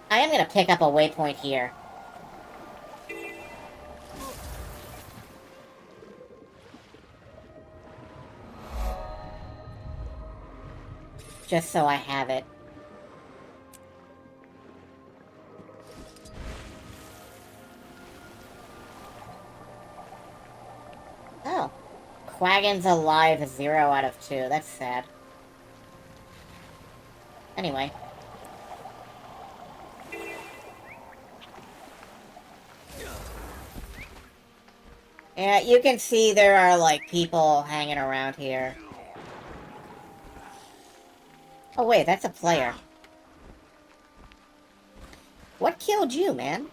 I am gonna pick up a waypoint here. just so I have it. Oh. Quaggan's alive 0 out of 2. That's sad. Anyway. Yeah, you can see there are, like, people hanging around here. Oh, wait, that's a player. What killed you, man?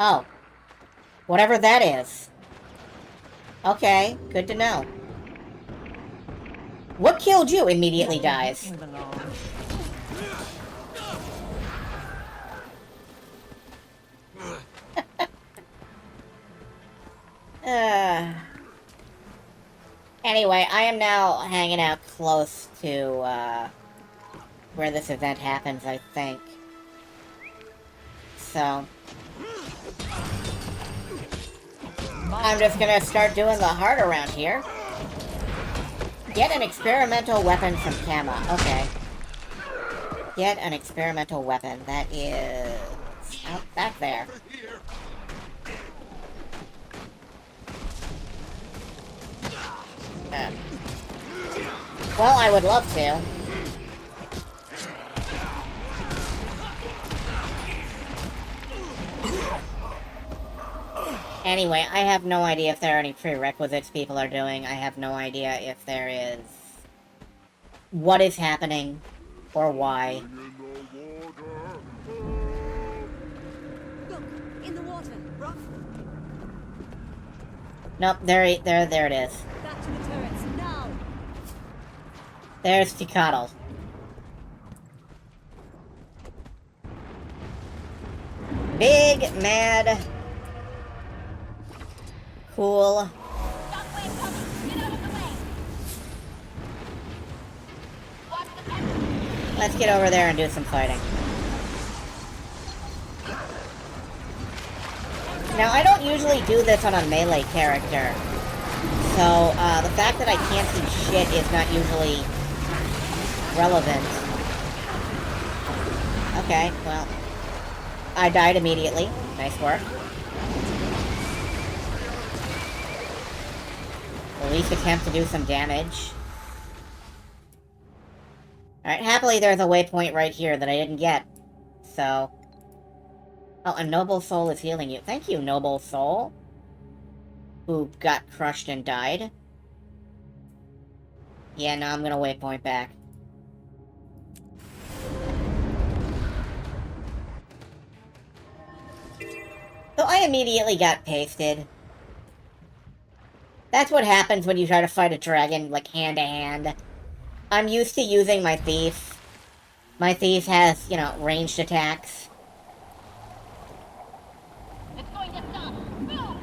Oh. Whatever that is. Okay, good to know. What killed you immediately dies? We belong. Anyway, I am now hanging out close to, where this event happens, I think. So... I'm just gonna start doing the heart around here. Get an experimental weapon from Kama. Okay. Get an experimental weapon. That is... out back there. Well, I would love to. Anyway, I have no idea if there are any prerequisites people are doing. I have no idea if there is... what is happening, or why. Look, in the water, Rough. Nope, there it is. Back to the turrets, now! There's Tikadal. Big, mad... cool. Let's get over there and do some fighting. Now, I don't usually do this on a melee character. So, the fact that I can't see shit is not usually relevant. Okay, well. I died immediately. Nice work. At least attempt to do some damage. Alright, happily there's a waypoint right here that I didn't get. So... oh, a noble soul is healing you. Thank you, noble soul. Who got crushed and died. Yeah, no, I'm gonna waypoint back. So I immediately got pasted. That's what happens when you try to fight a dragon, like, hand-to-hand. I'm used to using my thief. My thief has, you know, ranged attacks. It's going to stop. Move!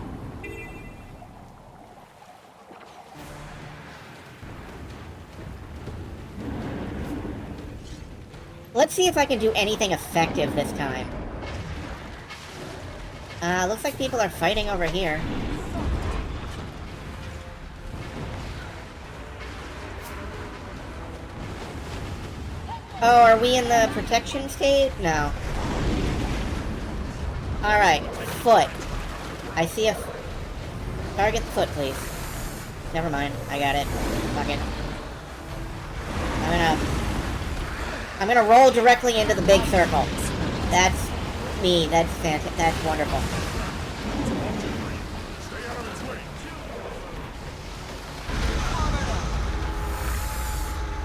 Let's see if I can do anything effective this time. Looks like people are fighting over here. Oh, are we in the protection state? No. Alright, foot. I see a... target foot, please. Never mind, I got it. Fuck it. I'm gonna roll directly into the big circle. That's me. That's fantastic. That's wonderful.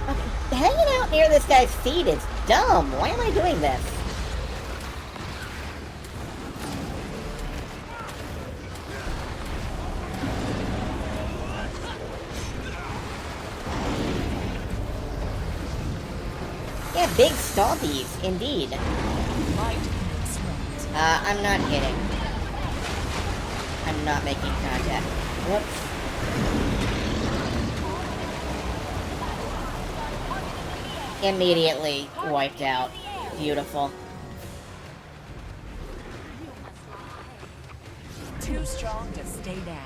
Okay, hanging out near this guy's feet is dumb. Why am I doing this? Yeah, big stompies, indeed. Might be swept. I'm not hitting. I'm I'm not making contact. Whoops. Immediately wiped out. Beautiful. Too strong to stay down.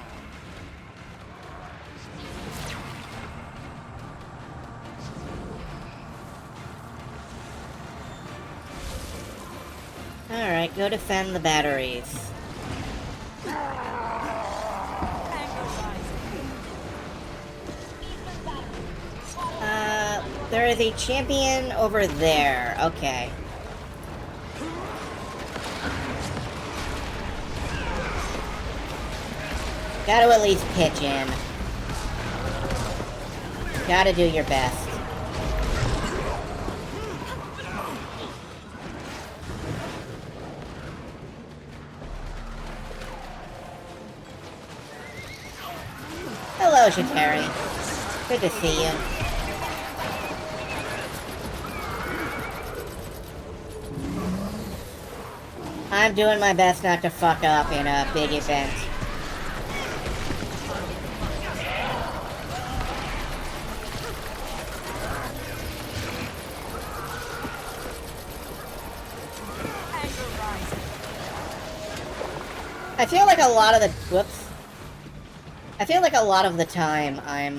Alright, go defend the batteries. There is a champion over there. Okay. Gotta at least pitch in. Gotta do your best. Hello, Shatari. Good to see you. I'm doing my best not to fuck up in a big event. I feel like a lot of the... Whoops. I feel like a lot of the time I'm,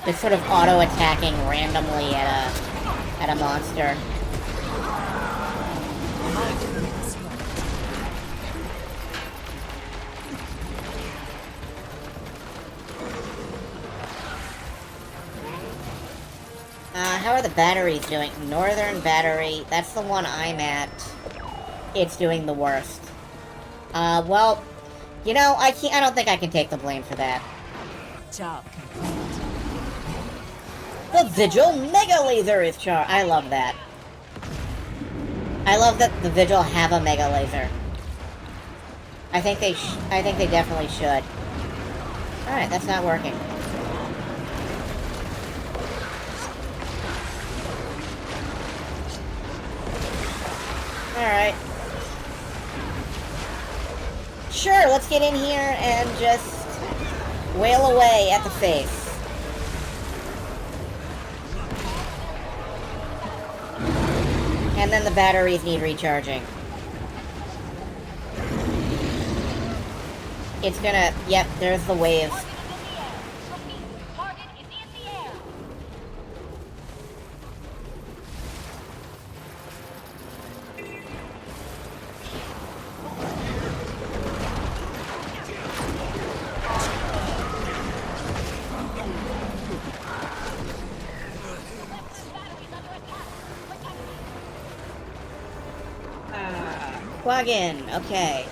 just sort of auto-attacking randomly at a monster. How are the batteries doing? Northern Battery, that's the one I'm at. It's doing the worst. Well, you know, I don't think I can take the blame for that. Job complete. The Vigil Mega Laser is I love that. I love that the Vigil have a Mega Laser. I think they definitely should. Alright, that's not working. Alright. Sure, let's get in here and just wail away at the face. And then the batteries need recharging. It's gonna... Yep, there's the waves. Target is in the air. Quaggin, okay.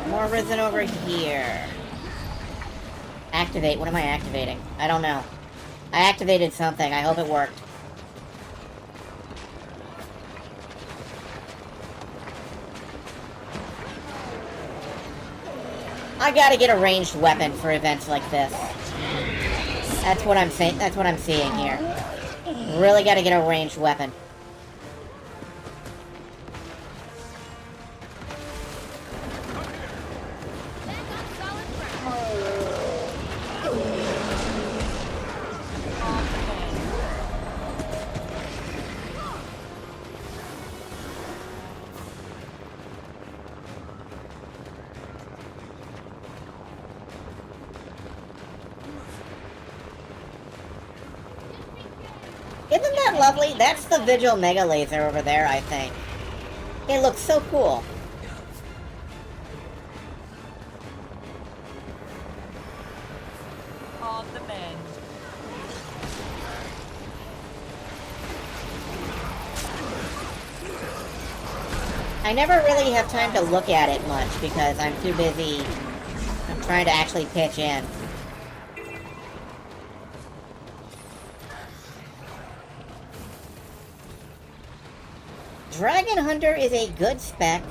More risen over here. Activate, what am I activating? I don't know. I activated something, I hope it worked. I gotta get a ranged weapon for events like this. That's what I'm saying. That's what I'm seeing here. Really gotta get a ranged weapon. Isn't that lovely? That's the Vigil Mega Laser over there, I think. It looks so cool. On the mend. I never really have time to look at it much because I'm too busy. I'm trying to actually pitch in. Dragon Hunter is a good spec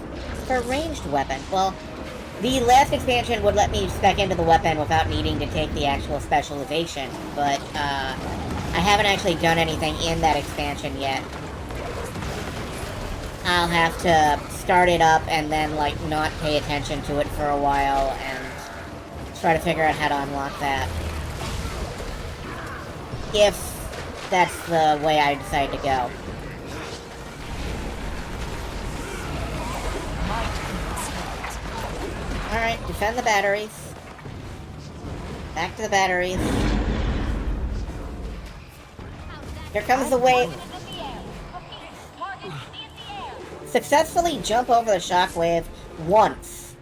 for ranged weapon. Well, the last expansion would let me spec into the weapon without needing to take the actual specialization, but I I haven't actually done anything in that expansion yet. I'll have to start it up and then, like, not pay attention to it for a while and try to figure out how to unlock that. If that's the way I decide to go. Alright, defend the batteries. Back to the batteries. Here comes the wave. Successfully jump over the shockwave once.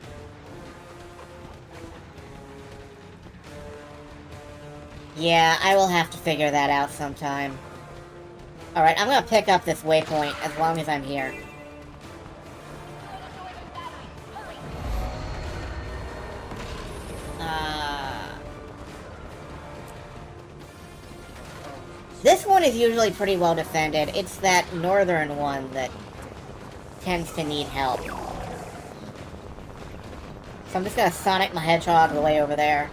Yeah, I will have to figure that out sometime. Alright, I'm gonna pick up this waypoint as long as I'm here. This one is usually pretty well defended. It's that northern one that tends to need help. So I'm just gonna Sonic my Hedgehog the way over there.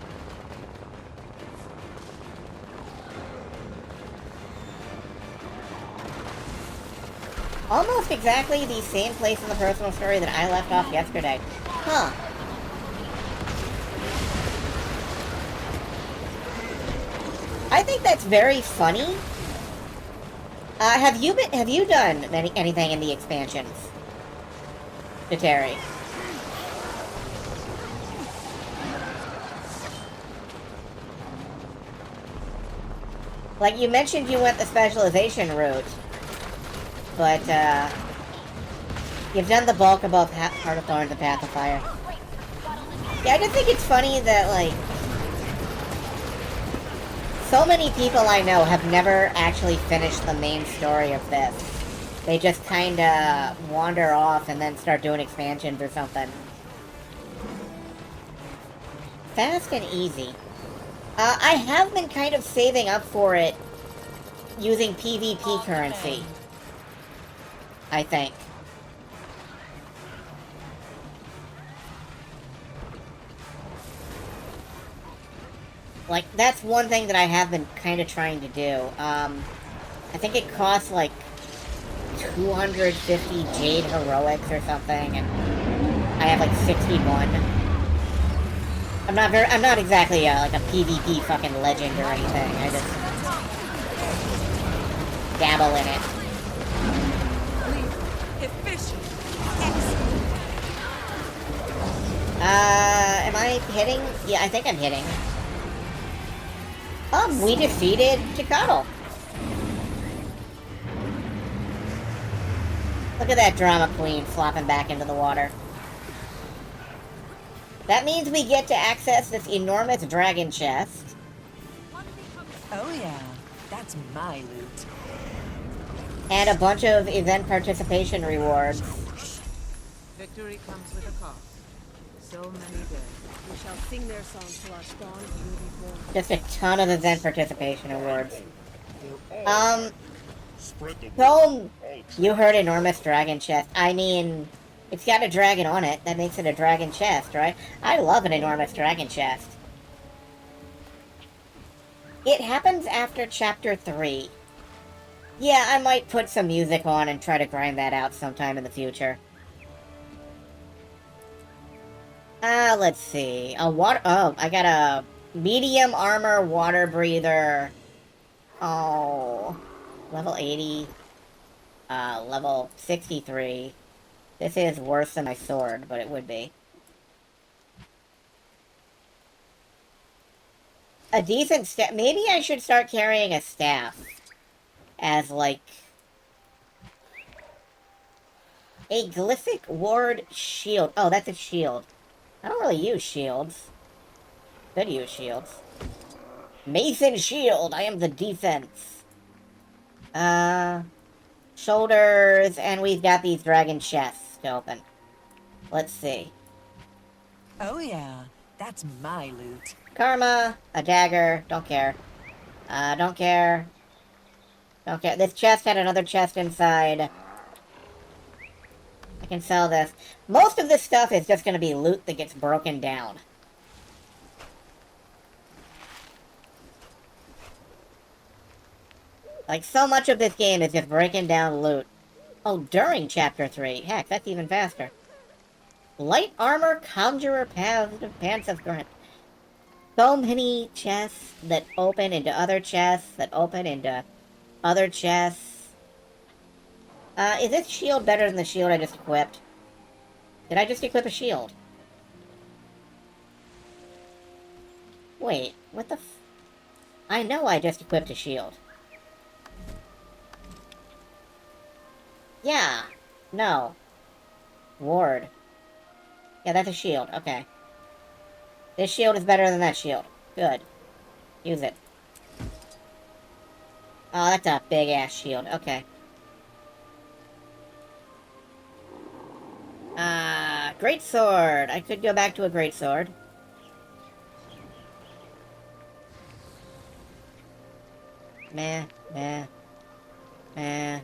Almost exactly the same place in the personal story that I left off yesterday. Huh. I think that's very funny. Have you done anything in the expansions? To Terry. Like, you mentioned you went the specialization route, but, you've done the bulk above Heart of Thorns and Path of Fire. Yeah, I just think it's funny that, like, so many people I know have never actually finished the main story of this. They just kinda wander off and then start doing expansions or something. Fast and easy. I have been kind of saving up for it using PvP currency, I think. Like, that's one thing that I have been kind of trying to do. I think it costs, like, 250 Jade Heroics or something, and I have, like, 61. I'm not exactly, like, a PvP fucking legend or anything. I just dabble in it. Am I hitting? Yeah, I think I'm hitting. We defeated Chikado. Look at that drama queen flopping back into the water. That means we get to access this enormous dragon chest. Oh yeah, that's my loot. And a bunch of event participation rewards. Victory comes with a cost. So many dead. We shall sing their songs to our strong, beautiful. Just a ton of event participation awards. So, you heard enormous dragon chest. I mean, it's got a dragon on it. That makes it a dragon chest, right? I love an enormous dragon chest. It happens after Chapter 3. Yeah, I might put some music on and try to grind that out sometime in the future. Let's see. I got a medium armor water breather. Oh, level 80. Level 63. This is worse than my sword, but it would be. A decent staff. Maybe I should start carrying a staff. As, like, a Glyphic Ward shield. Oh, that's a shield. I don't really use shields. Could use shields. Mason shield! I am the defense. Shoulders, and we've got these dragon chests to open. Let's see. Oh yeah, that's my loot. Karma, a dagger, don't care. Don't care. Don't care. This chest had another chest inside. I can sell this. Most of this stuff is just going to be loot that gets broken down. Like, so much of this game is just breaking down loot. Oh, during Chapter 3. Heck, that's even faster. Light armor, conjurer, pants of grunt. So many chests that open into other chests, that open into other chests. Is this shield better than the shield I just equipped? Did I just equip a shield? Wait, what the f... I know I just equipped a shield. Yeah. No. Ward. Yeah, that's a shield. Okay. This shield is better than that shield. Good. Use it. Oh, that's a big-ass shield. Okay. Great sword. I could go back to a great sword. Meh. Meh. Meh.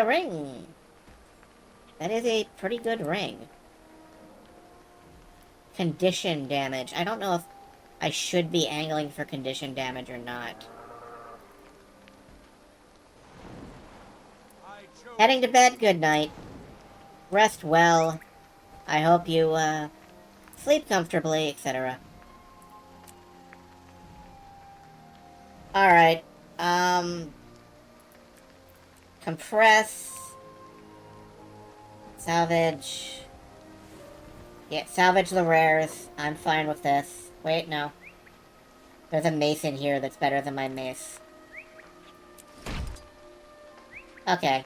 Ring. That is a pretty good ring. Condition damage. I don't know if I should be angling for condition damage or not. Heading to bed, good night. Rest well. I hope you, sleep comfortably, etc. Alright, compress. Salvage. Yeah, salvage the rares. I'm fine with this. Wait, no. There's a mace in here that's better than my mace. Okay.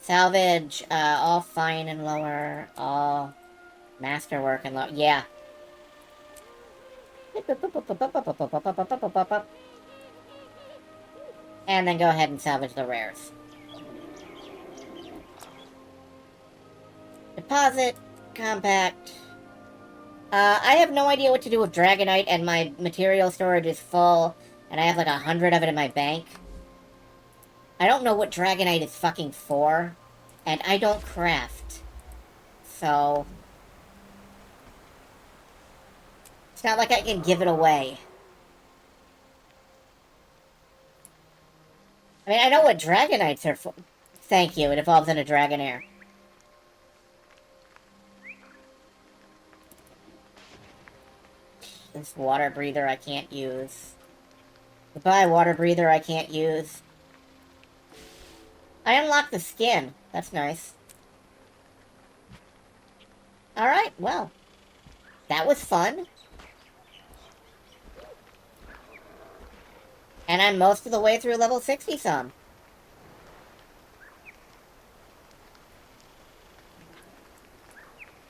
Salvage, all fine and lower, all masterwork and low. Yeah. And then go ahead and salvage the rares. Deposit, compact. I have no idea what to do with Dragonite, and my material storage is full, and I have like 100 of it in my bank. I don't know what Dragonite is fucking for, and I don't craft. So... it's not like I can give it away. I mean, I know what Dragonites are for. Thank you, it evolves into Dragonair. This water breather I can't use. Goodbye, water breather I can't use. I unlocked the skin. That's nice. Alright, well. That was fun. And I'm most of the way through level 60-some.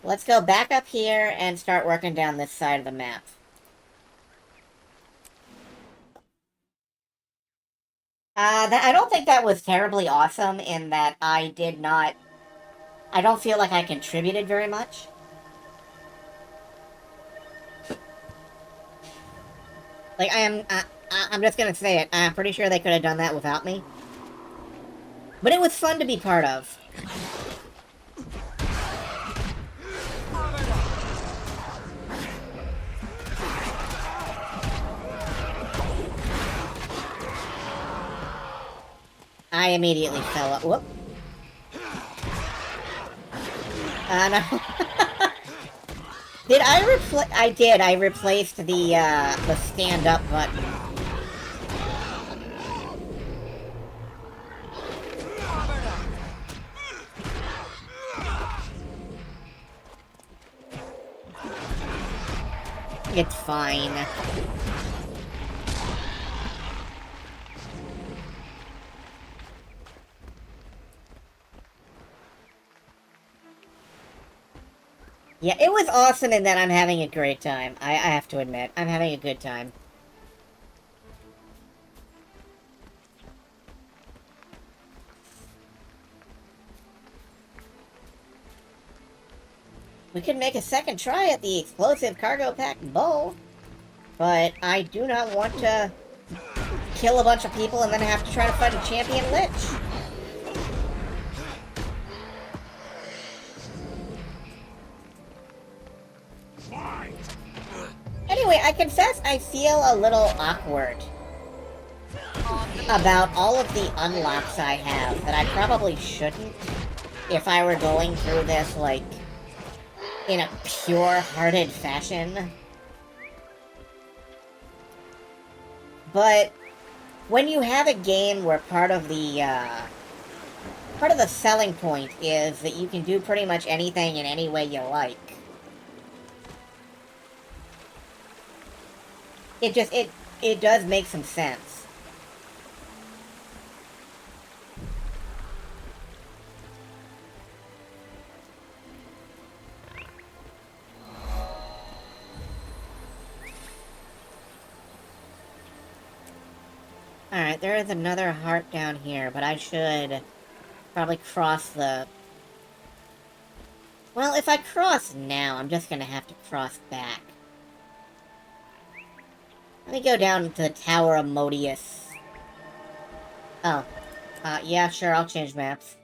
Let's go back up here and start working down this side of the map. I don't think that was terribly awesome in that I don't feel like I contributed very much. Like, I'm just gonna say it, I'm pretty sure they could have done that without me. But it was fun to be part of. I immediately fell up. Whoop. No. Did I replace? I did. I replaced the stand-up button. It's fine. Yeah, it was awesome in that I'm having a great time. I have to admit, I'm having a good time. We could make a second try at the explosive cargo pack bow, but I do not want to kill a bunch of people and then have to try to fight a champion lich. Anyway, I confess I feel a little awkward about all of the unlocks I have that I probably shouldn't if I were going through this, like, in a pure-hearted fashion. But when you have a game where part of the selling point is that you can do pretty much anything in any way you like, it does make some sense. Alright, there is another heart down here, but I should probably cross the... Well, if I cross now, I'm just gonna have to cross back. Let me go down to the Tower of Modius. Oh. Yeah, sure, I'll change maps.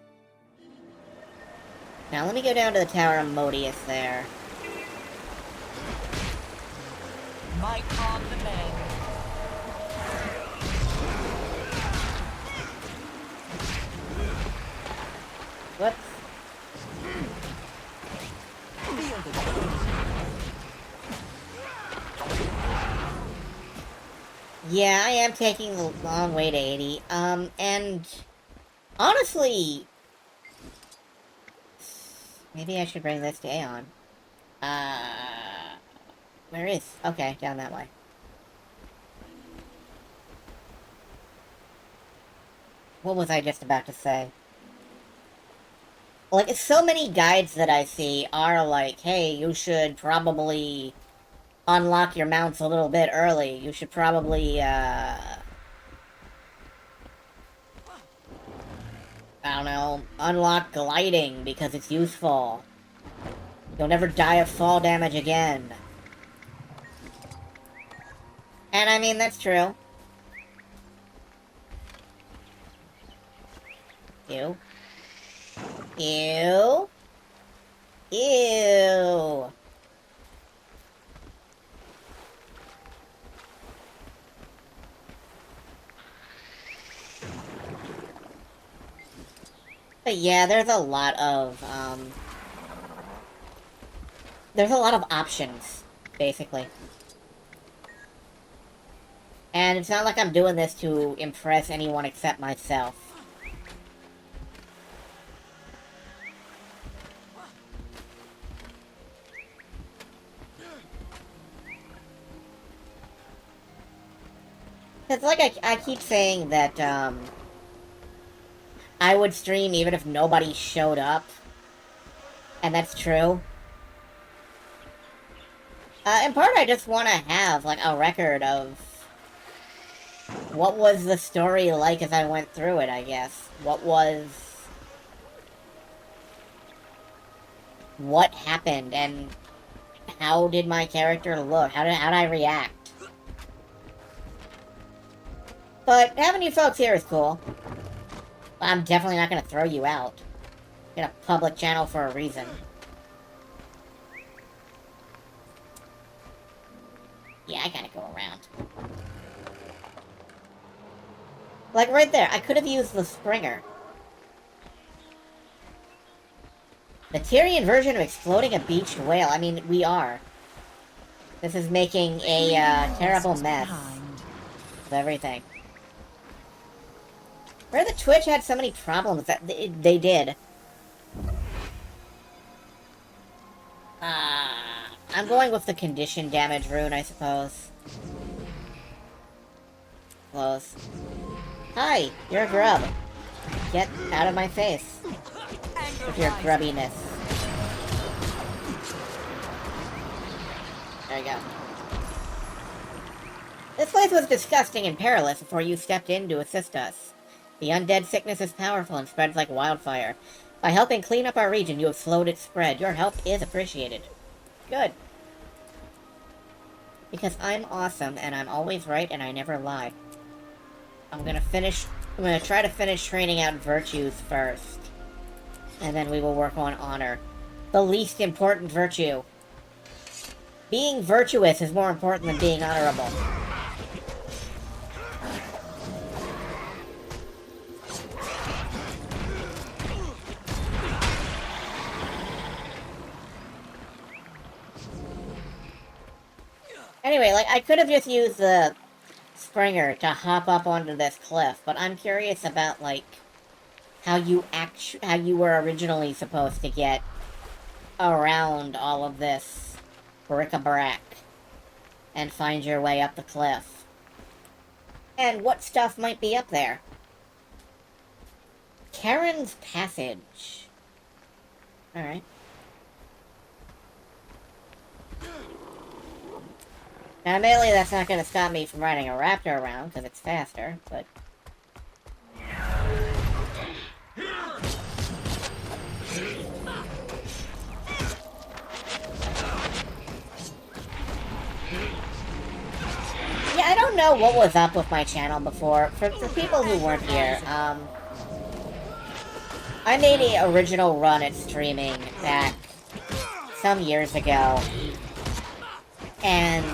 Now, let me go down to the Tower of Modius there. Might on the men. Whoops. Feel the Yeah, I am taking the long way to 80. And honestly, maybe I should bring this to Aeon. Where is? Okay, down that way. What was I just about to say? Like, so many guides that I see are like, hey, you should probably unlock your mounts a little bit early. You should probably, I don't know, unlock gliding because it's useful. You'll never die of fall damage again. And I mean, that's true. Ew. Ew. Ew. But yeah, there's a lot of options, basically. And it's not like I'm doing this to impress anyone except myself. It's like I keep saying that, I would stream even if nobody showed up. And that's true. In part, I just want to have, like, a record of what was the story like as I went through it, I guess. What happened, and how did my character look? How did I react? But having you folks here is cool. I'm definitely not gonna throw you out. In a public channel for a reason. Yeah, I gotta go around. Like, right there, I could have used the Springer. The Tyrian version of exploding a beached whale. I mean, we are. This is making a, terrible mess of everything. Where the Twitch had so many problems that they did. I'm going with the condition damage rune, I suppose. Close. Hi, you're a grub. Get out of my face. With your grubbiness. There you go. This place was disgusting and perilous before you stepped in to assist us. The undead sickness is powerful and spreads like wildfire. By helping clean up our region, you have slowed its spread. Your help is appreciated. Good. Because I'm awesome, and I'm always right, and I never lie. I'm gonna try to finish training out virtues first. And then we will work on honor. The least important virtue. Being virtuous is more important than being honorable. Anyway, like, I could have just used the Springer to hop up onto this cliff, but I'm curious about, like, how you were originally supposed to get around all of this bric-a-brac and find your way up the cliff. And what stuff might be up there. Karen's Passage. Alright. Now, admittedly, that's not going to stop me from riding a raptor around, because it's faster, but... Yeah, I don't know what was up with my channel before. For people who weren't here, I made an original run at streaming back some years ago, and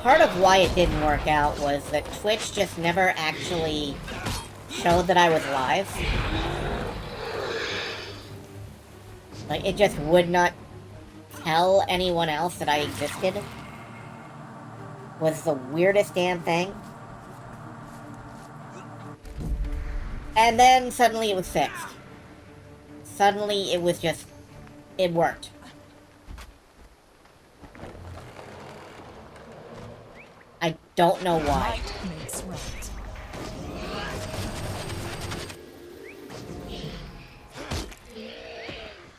part of why it didn't work out was that Twitch just never actually showed that I was live. Like, it just would not tell anyone else that I existed. Was the weirdest damn thing. And then suddenly it was fixed. Suddenly it was just... it worked. I don't know why. Might makes right.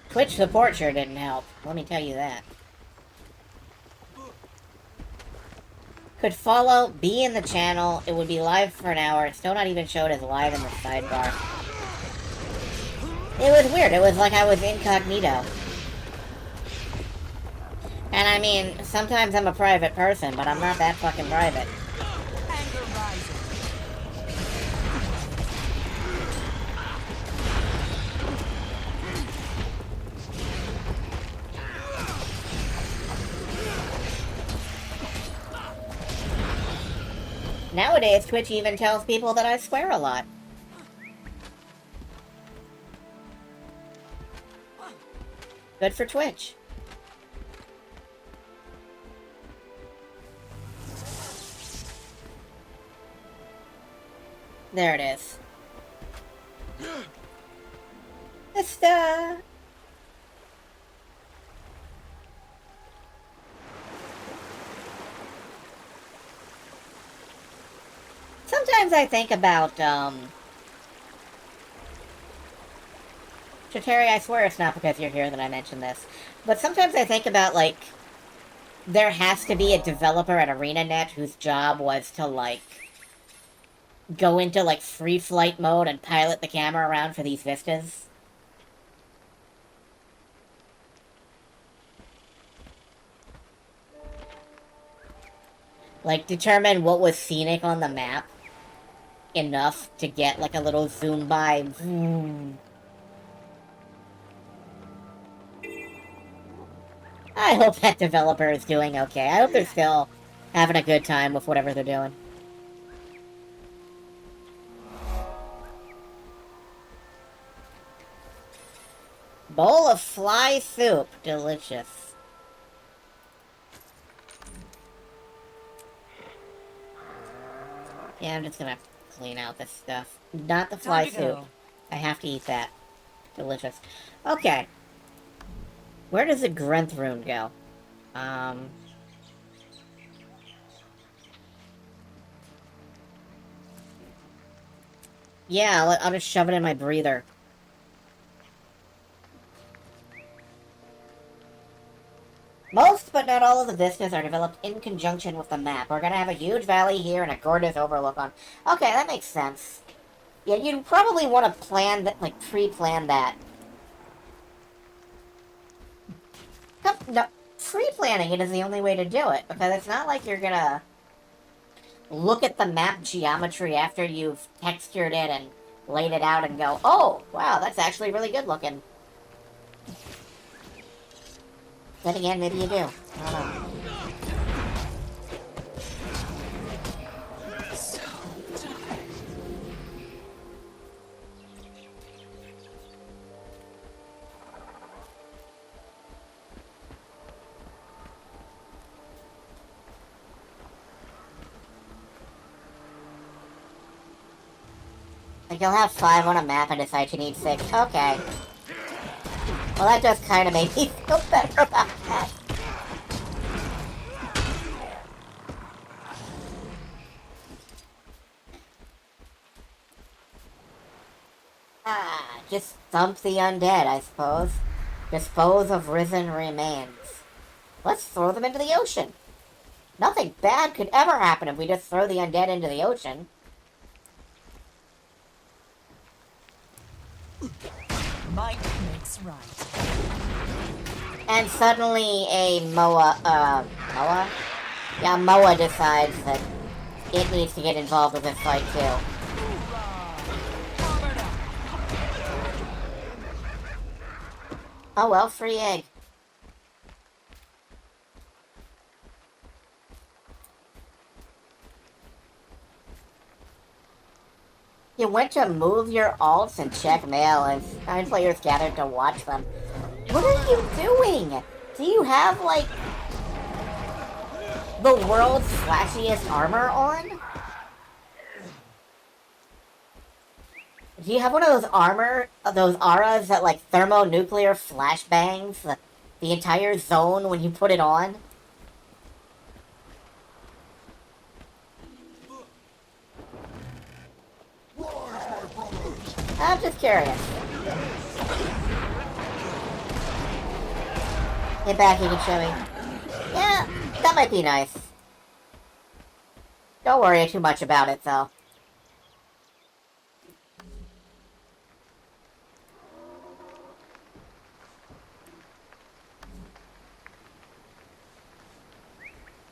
Twitch support sure didn't help. Let me tell you that. Could follow, be in the channel, it would be live for an hour, still not even showed as live in the sidebar. It was weird, it was like I was incognito. And I mean, sometimes I'm a private person, but I'm not that fucking private. Anger rising. Nowadays, Twitch even tells people that I swear a lot. Good for Twitch. There it is. Mister! Sometimes I think about, Chitari, I swear it's not because you're here that I mentioned this, but sometimes I think about, like, there has to be a developer at ArenaNet whose job was to, like, go into, like, free flight mode and pilot the camera around for these vistas. Like, determine what was scenic on the map enough to get, like, a little zoom by. I hope that developer is doing okay. I hope they're still having a good time with whatever they're doing. Bowl of fly soup. Delicious. Yeah, I'm just gonna clean out this stuff. Not the fly soup. Go. I have to eat that. Delicious. Okay. Where does the Grenth rune go? Yeah, I'll just shove it in my breather. Most, but not all of the vistas are developed in conjunction with the map. We're gonna have a huge valley here and a gorgeous overlook on... Okay, that makes sense. Yeah, you'd probably want to plan that, like, pre-plan that. No, pre-planning it is the only way to do it, because it's not like you're gonna look at the map geometry after you've textured it and laid it out and go, oh, wow, that's actually really good looking. Then again, maybe you do. I don't know. Like, you'll have 5 on a map and decide you need 6. Okay. Well, that does kind of make me feel better about that. Just thump the undead, I suppose. Dispose of risen remains. Let's throw them into the ocean. Nothing bad could ever happen if we just throw the undead into the ocean. Might makes right. And suddenly a Moa, Moa? Yeah, Moa decides that it needs to get involved with this fight too. Oh well, free egg. You went to move your alts and check mail as 9 players gathered to watch them. What are you doing? Do you have, like, the world's flashiest armor on? Do you have one of those auras that, like, thermonuclear flashbangs the entire zone when you put it on? I'm just curious. Get back, you can show me. Yeah, that might be nice. Don't worry too much about it, though.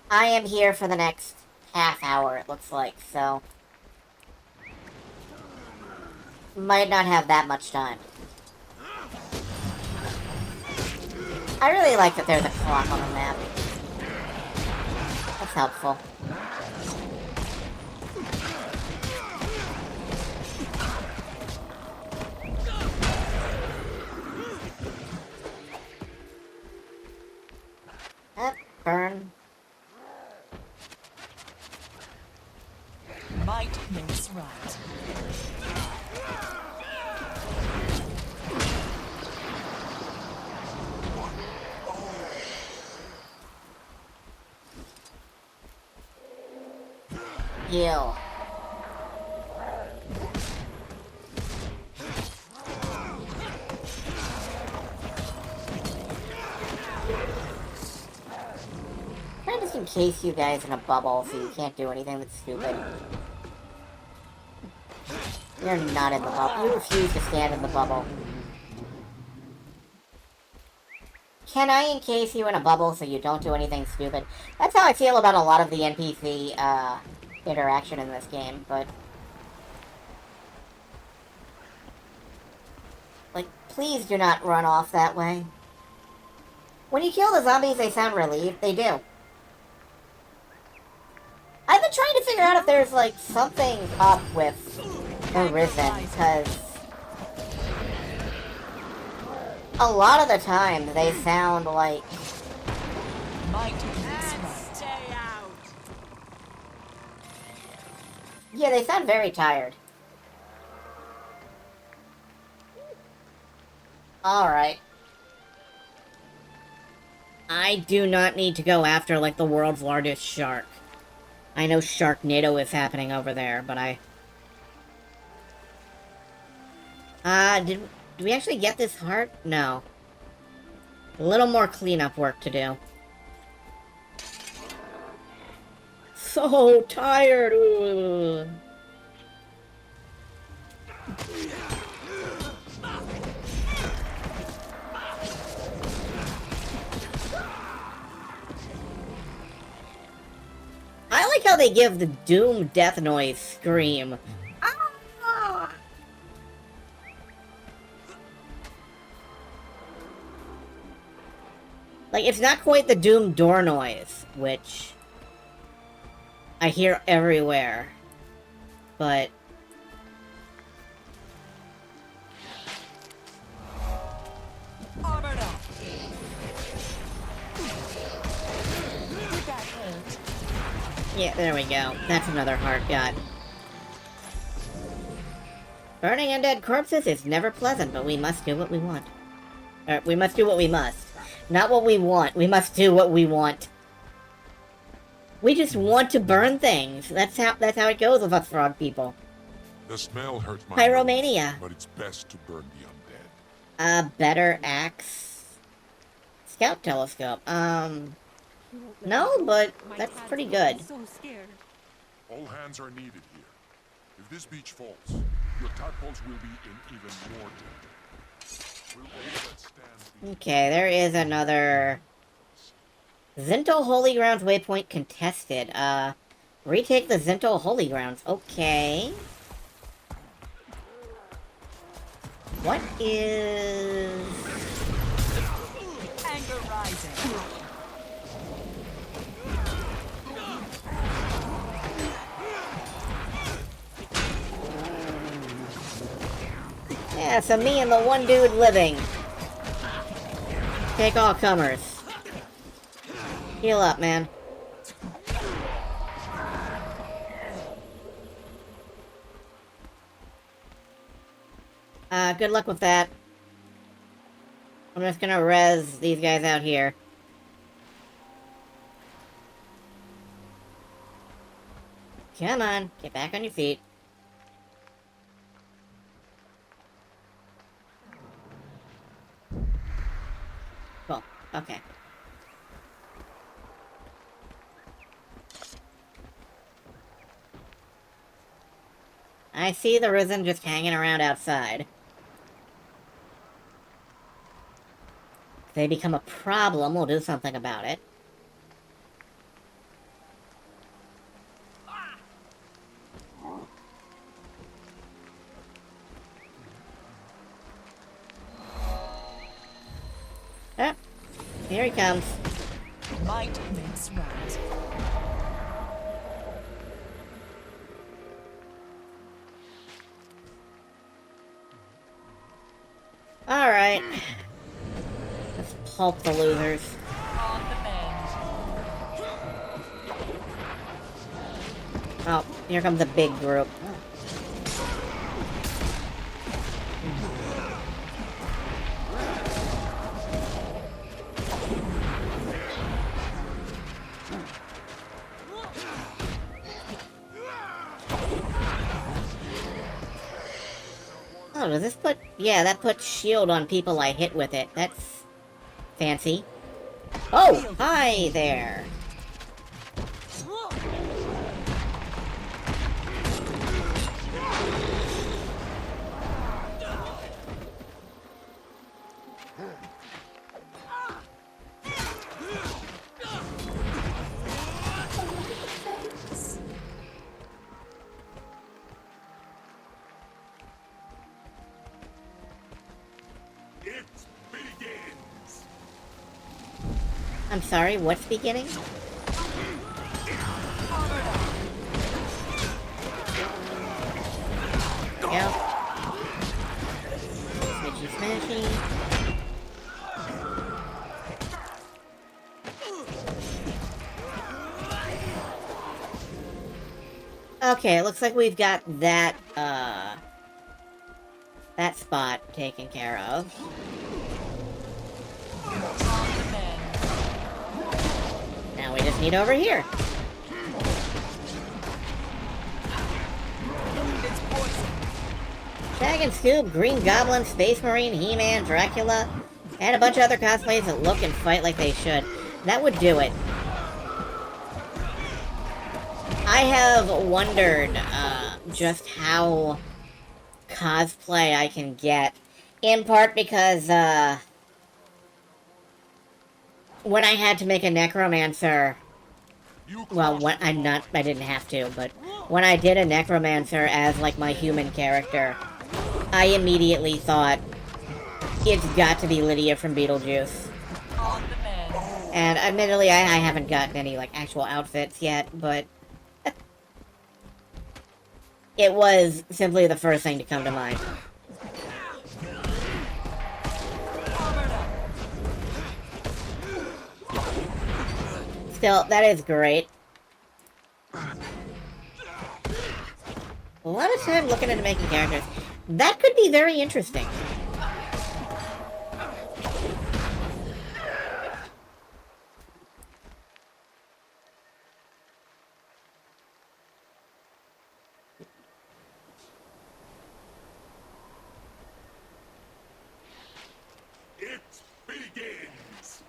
I am here for the next half hour, it looks like, so... might not have that much time. I really like that there's a clock on the map. That's helpful. Burn. Might makes right. Heal. Just in case you guys in a bubble so you can't do anything that's stupid. You're not in the bubble. You refuse to stand in the bubble. Can I encase you in a bubble so you don't do anything stupid? That's how I feel about a lot of the NPC, interaction in this game, but... like, please do not run off that way. When you kill the zombies, they sound relieved. They do. I've been trying to figure out if there's, like, something up with the Risen, because... a lot of the time, they sound like... Stay out. yeah, they sound very tired. Alright. I do not need to go after, like, the world's largest shark. I know Sharknado is happening over there, but did we actually get this heart? No. A little more cleanup work to do. So tired! Ooh. I like how they give the Doom death noise scream. Ah! Like, it's not quite the Doom door noise, which I hear everywhere, but... Armored up. Did that hurt? Yeah, there we go. That's another heart got. Burning undead corpses is never pleasant, but we must do what we want. We must do what we must. Not what we want. We must do what we want. We just want to burn things. That's how it goes with us frog people. The smell hurts my Pyromania. nose, but it's best to burn the undead. A better axe. Scout telescope. No, but that's pretty good. So scared. All hands are needed here. If this beach falls, your tadpoles will be in even more danger. Will all that stands be Okay, there is another... Zinto Holy Grounds waypoint contested. Retake the Zinto Holy Grounds. Okay. What is... Anger rising. Yeah, so me and the one dude living. Take all comers. Heal up, man. Good luck with that. I'm just gonna res these guys out here. Come on, get back on your feet. Cool, okay. I see the Risen just hanging around outside. If they become a problem, we'll do something about it. Ah, here he comes. Might makes right. Alright. Let's pulp the losers. On the mend. Oh, here comes a big group. Oh, does this put... Yeah, that puts shield on people I hit with it. That's... fancy. Oh! Hi there! It begins! I'm sorry, what's beginning? Go. Smashy smashy. Okay, it looks like we've got that, that spot taken care of. Now we just need over here. Shag and Scoob, Green Goblin, Space Marine, He-Man, Dracula, and a bunch of other cosplays that look and fight like they should. That would do it. I have wondered, just how cosplay I can get. In part because, when I had to make a Necromancer, well, when, I didn't have to, but when I did a Necromancer as, like, my human character, I immediately thought, it's got to be Lydia from Beetlejuice. On the mend. And admittedly, I haven't gotten any, like, actual outfits yet, but... it was simply the first thing to come to mind. Still, that is great. A lot of time looking into making characters. That could be very interesting. It begins!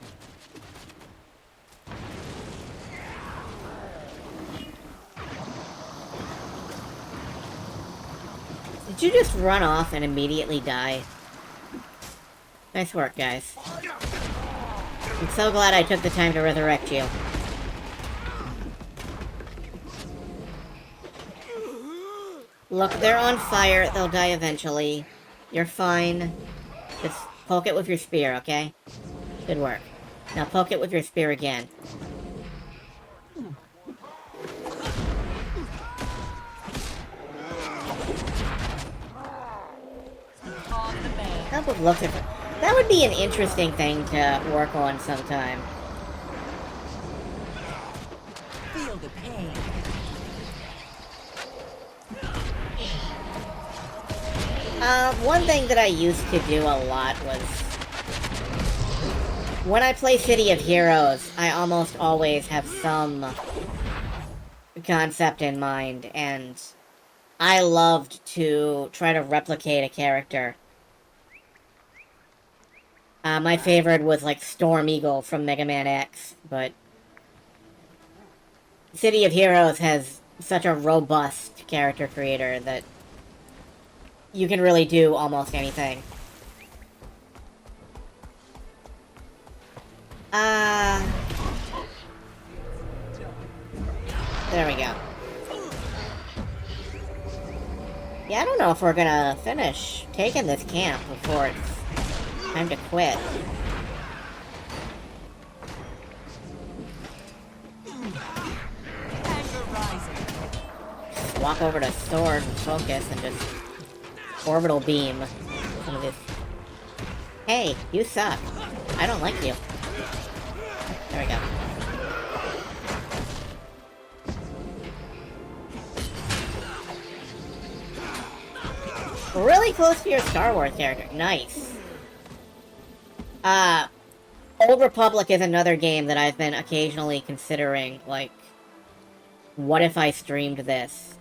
Did you just run off and immediately die? Nice work, guys. I'm so glad I took the time to resurrect you. Look, they're on fire. They'll die eventually. You're fine. Just poke it with your spear, okay? Good work. Now poke it with your spear again. That would look different. That would be an interesting thing to work on sometime. Feel the pain. One thing that I used to do a lot was... when I play City of Heroes, I almost always have some concept in mind, and I loved to try to replicate a character. My favorite was, like, Storm Eagle from Mega Man X, but City of Heroes has such a robust character creator that you can really do almost anything. There we go. Yeah, I don't know if we're gonna finish taking this camp before it's time to quit. Just walk over to sword and focus and just orbital beam some of this. Hey, you suck. I don't like you. There we go. Really close to your Star Wars character. Nice. Old Republic is another game that I've been occasionally considering, like, what if I streamed this?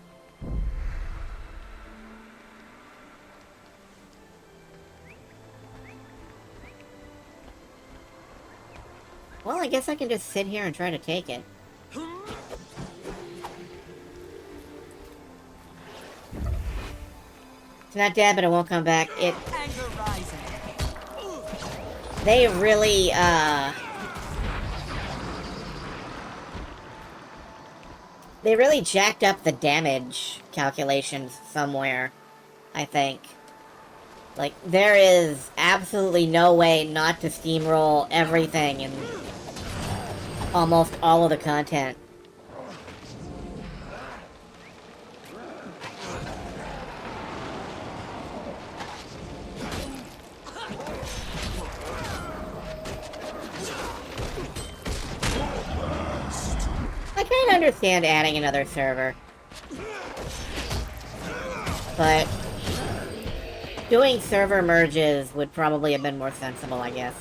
Well, I guess I can just sit here and try to take it. It's not dead, but it won't come back. They really, they really jacked up the damage calculations somewhere, I think. Like, there is absolutely no way not to steamroll everything and almost all of the content. I can understand adding another server, but doing server merges would probably have been more sensible, I guess.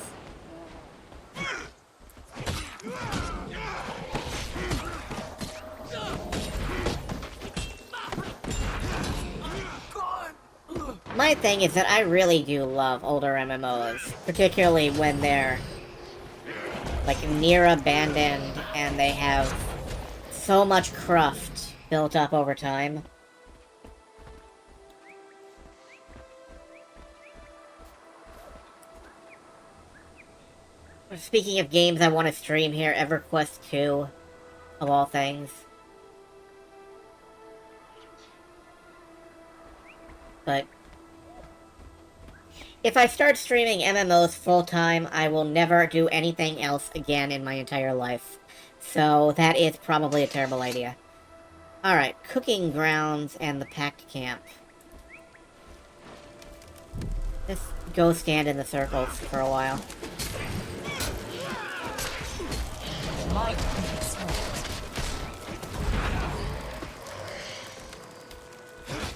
My thing is that I really do love older MMOs, particularly when they're, like, near abandoned and they have so much cruft built up over time. Speaking of games I want to stream here, EverQuest 2, of all things. But if I start streaming MMOs full-time, I will never do anything else again in my entire life. So that is probably a terrible idea. Alright, cooking grounds and the packed camp. Just go stand in the circles for a while. Might makes right.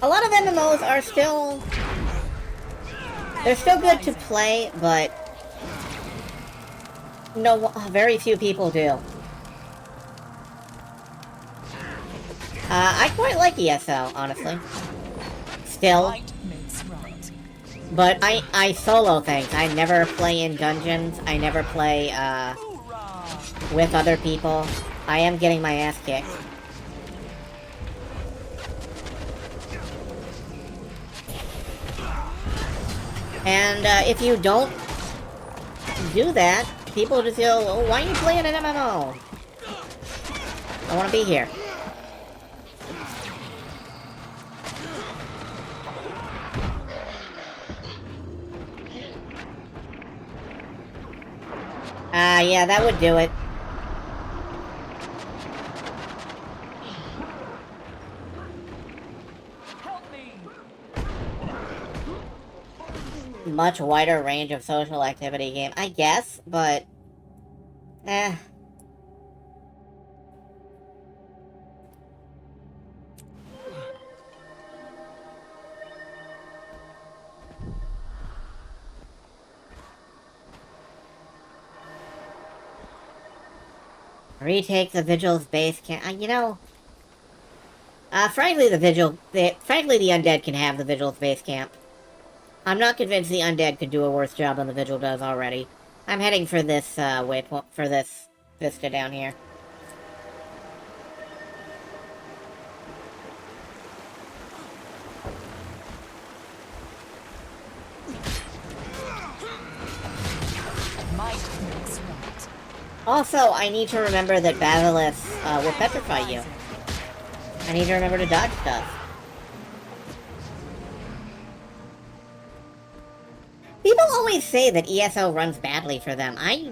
A lot of MMOs are still... They're still good to play, but... No, very few people do. I quite like ESO, honestly. Still. Might makes right. But I solo things. I never play in dungeons. I never play, Hoorah! with other people. I am getting my ass kicked. And, if you don't do that, people just go, oh, why are you playing an MMO? I want to be here. Yeah, that would do it. Help me! Much wider range of social activity game, I guess, but... eh. Retake the Vigil's base camp. You know... frankly, the Undead can have the Vigil's base camp. I'm not convinced the Undead could do a worse job than the Vigil does already. I'm heading for this, waypoint, for this vista down here. Might makes right. Also, I need to remember that Basilisk will petrify you. I need to remember to dodge stuff. People always say that ESO runs badly for them. I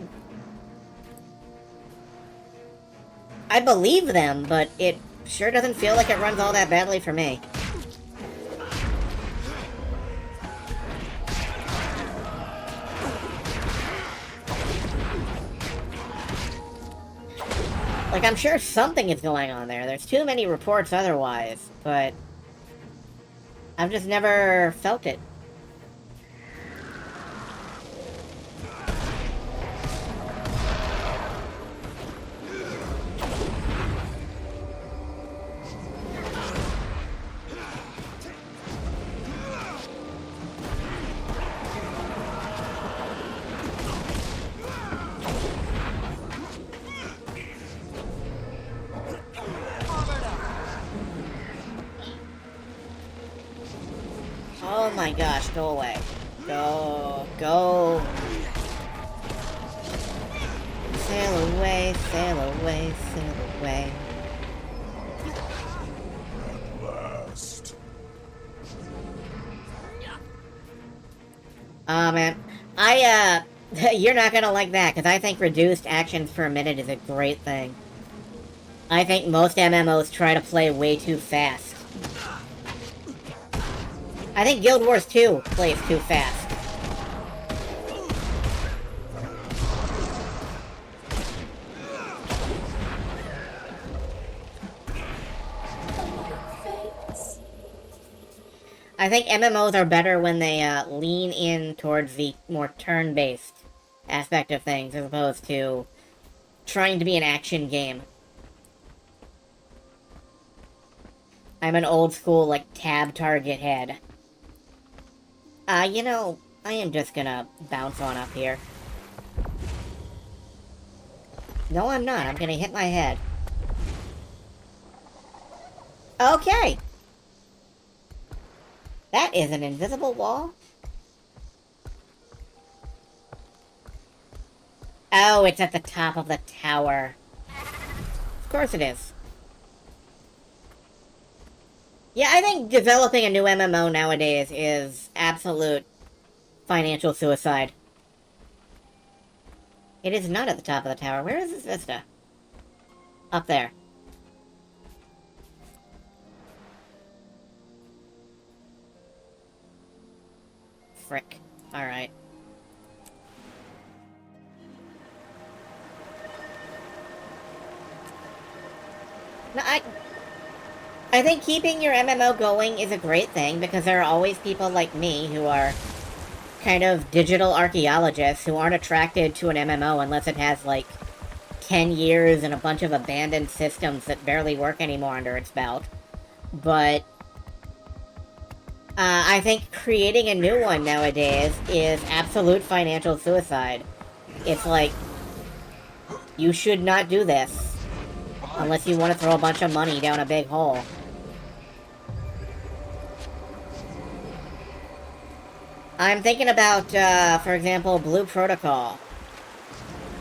believe them, but it sure doesn't feel like it runs all that badly for me. Like, I'm sure something is going on there. There's too many reports otherwise, but I've just never felt it. Oh my gosh, go away. Go. Sail away, sail away, sail away. Last. Oh man. You're not gonna like that, because I think reduced actions per minute is a great thing. I think most MMOs try to play way too fast. I think Guild Wars 2 plays too fast. I think MMOs are better when they lean in towards the more turn-based aspect of things, as opposed to trying to be an action game. I'm an old school, like, tab target head. You know, I am just gonna bounce on up here. No, I'm not. I'm gonna hit my head. Okay! That is an invisible wall? Oh, it's at the top of the tower. Of course it is. Yeah, I think developing a new MMO nowadays is absolute financial suicide. It is not at the top of the tower. Where is this vista? Up there. Frick. Alright. No, I think keeping your MMO going is a great thing, because there are always people like me who are kind of digital archaeologists who aren't attracted to an MMO unless it has, like, 10 years and a bunch of abandoned systems that barely work anymore under its belt. But I think creating a new one nowadays is absolute financial suicide. It's like, you should not do this unless you want to throw a bunch of money down a big hole. I'm thinking about, for example, Blue Protocol.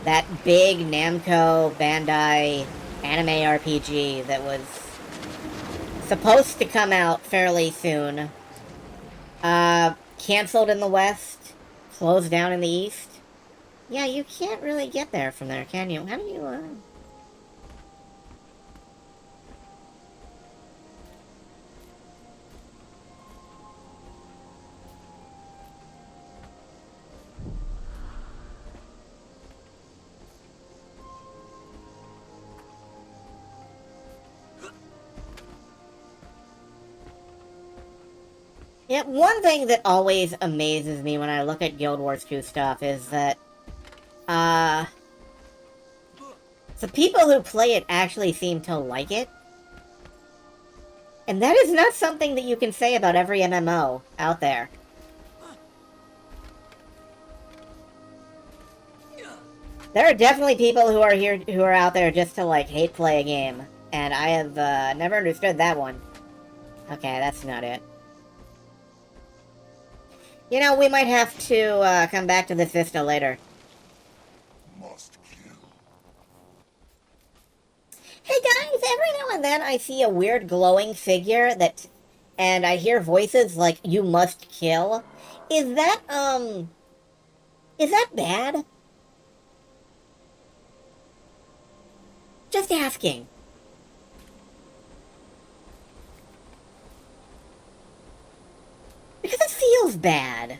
That big Namco Bandai anime RPG that was supposed to come out fairly soon. Canceled in the West, closed down in the East. Yeah, you can't really get there from there, can you? How do you, Yeah, one thing that always amazes me when I look at Guild Wars 2 stuff is that, the people who play it actually seem to like it. And that is not something that you can say about every MMO out there. There are definitely people who are out there just to, like, hate play a game. And I have, never understood that one. Okay, that's not it. You know, we might have to, come back to this vista later. Must kill. Hey guys, every now and then I see a weird glowing figure and I hear voices like, "You must kill." Is that bad? Just asking. Because it feels bad.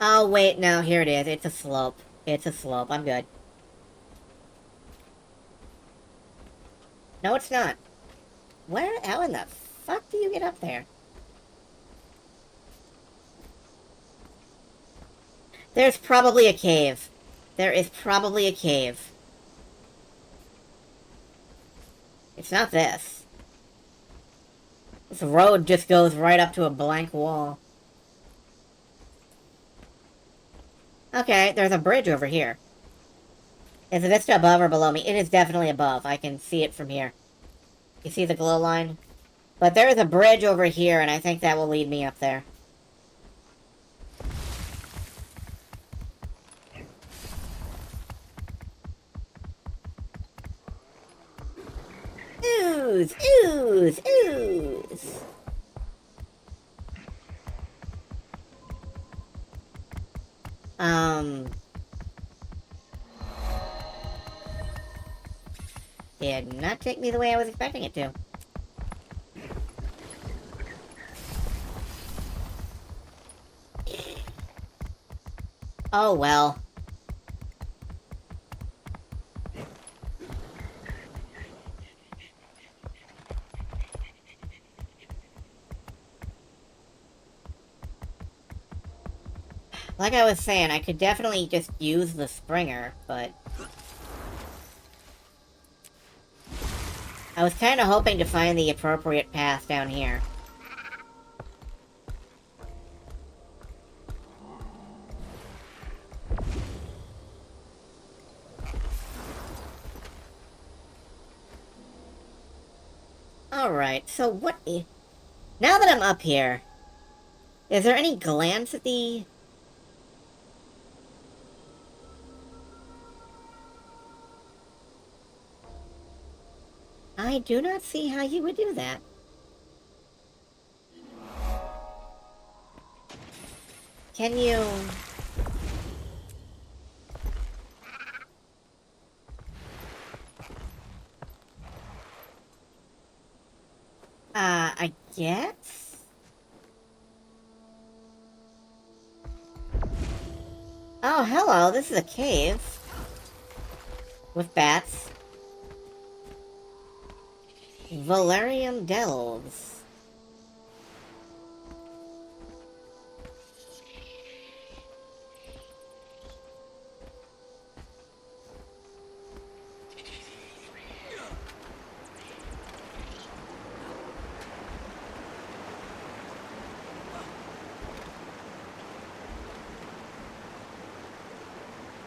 Oh, wait, no, here it is. It's a slope. It's a slope. I'm good. No, it's not. How in the fuck do you get up there? There's probably a cave. There is probably a cave. It's not this. This road just goes right up to a blank wall. Okay, there's a bridge over here. Is the vista above or below me? It is definitely above. I can see it from here. You see the glow line? But there is a bridge over here, and I think that will lead me up there. Ooze! Ooze! Ooze! Did not take me the way I was expecting it to. Oh well. Like I was saying, I could definitely just use the Springer, but I was kind of hoping to find the appropriate path down here. Alright, so what now that I'm up here, is there any glance at the... I do not see how you would do that. can you... I guess? Oh, hello, this is a cave. With bats. Valerium Delves.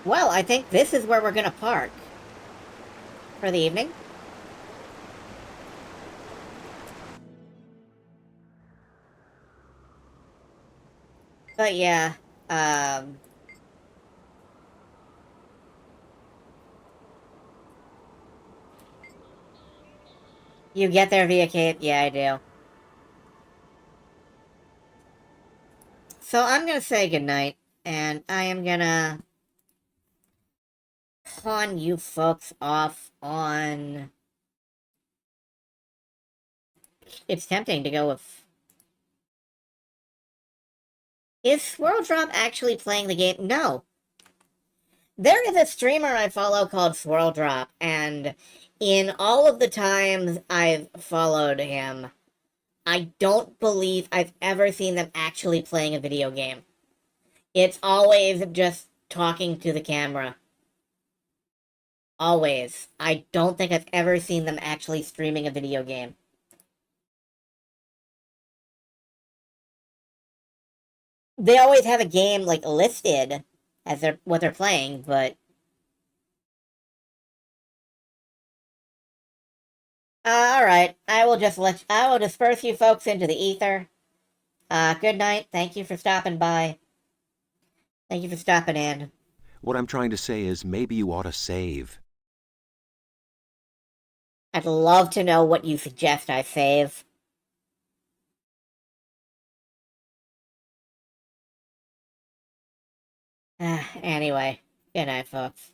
Well, I think this is where we're gonna park for the evening. But yeah, you get there via cave? Yeah, I do. So I'm gonna say goodnight, and I am gonna pawn you folks off on... It's tempting to go with... Is Swirl Drop actually playing the game? No. There is a streamer I follow called Swirl Drop, and in all of the times I've followed him, I don't believe I've ever seen them actually playing a video game. It's always just talking to the camera. Always. I don't think I've ever seen them actually streaming a video game. They always have a game, like, listed as what they're playing, but... alright. I will disperse you folks into the ether. Good night. Thank you for stopping by. Thank you for stopping in. What I'm trying to say is maybe you ought to save. I'd love to know what you suggest I save. Anyway, good night, folks.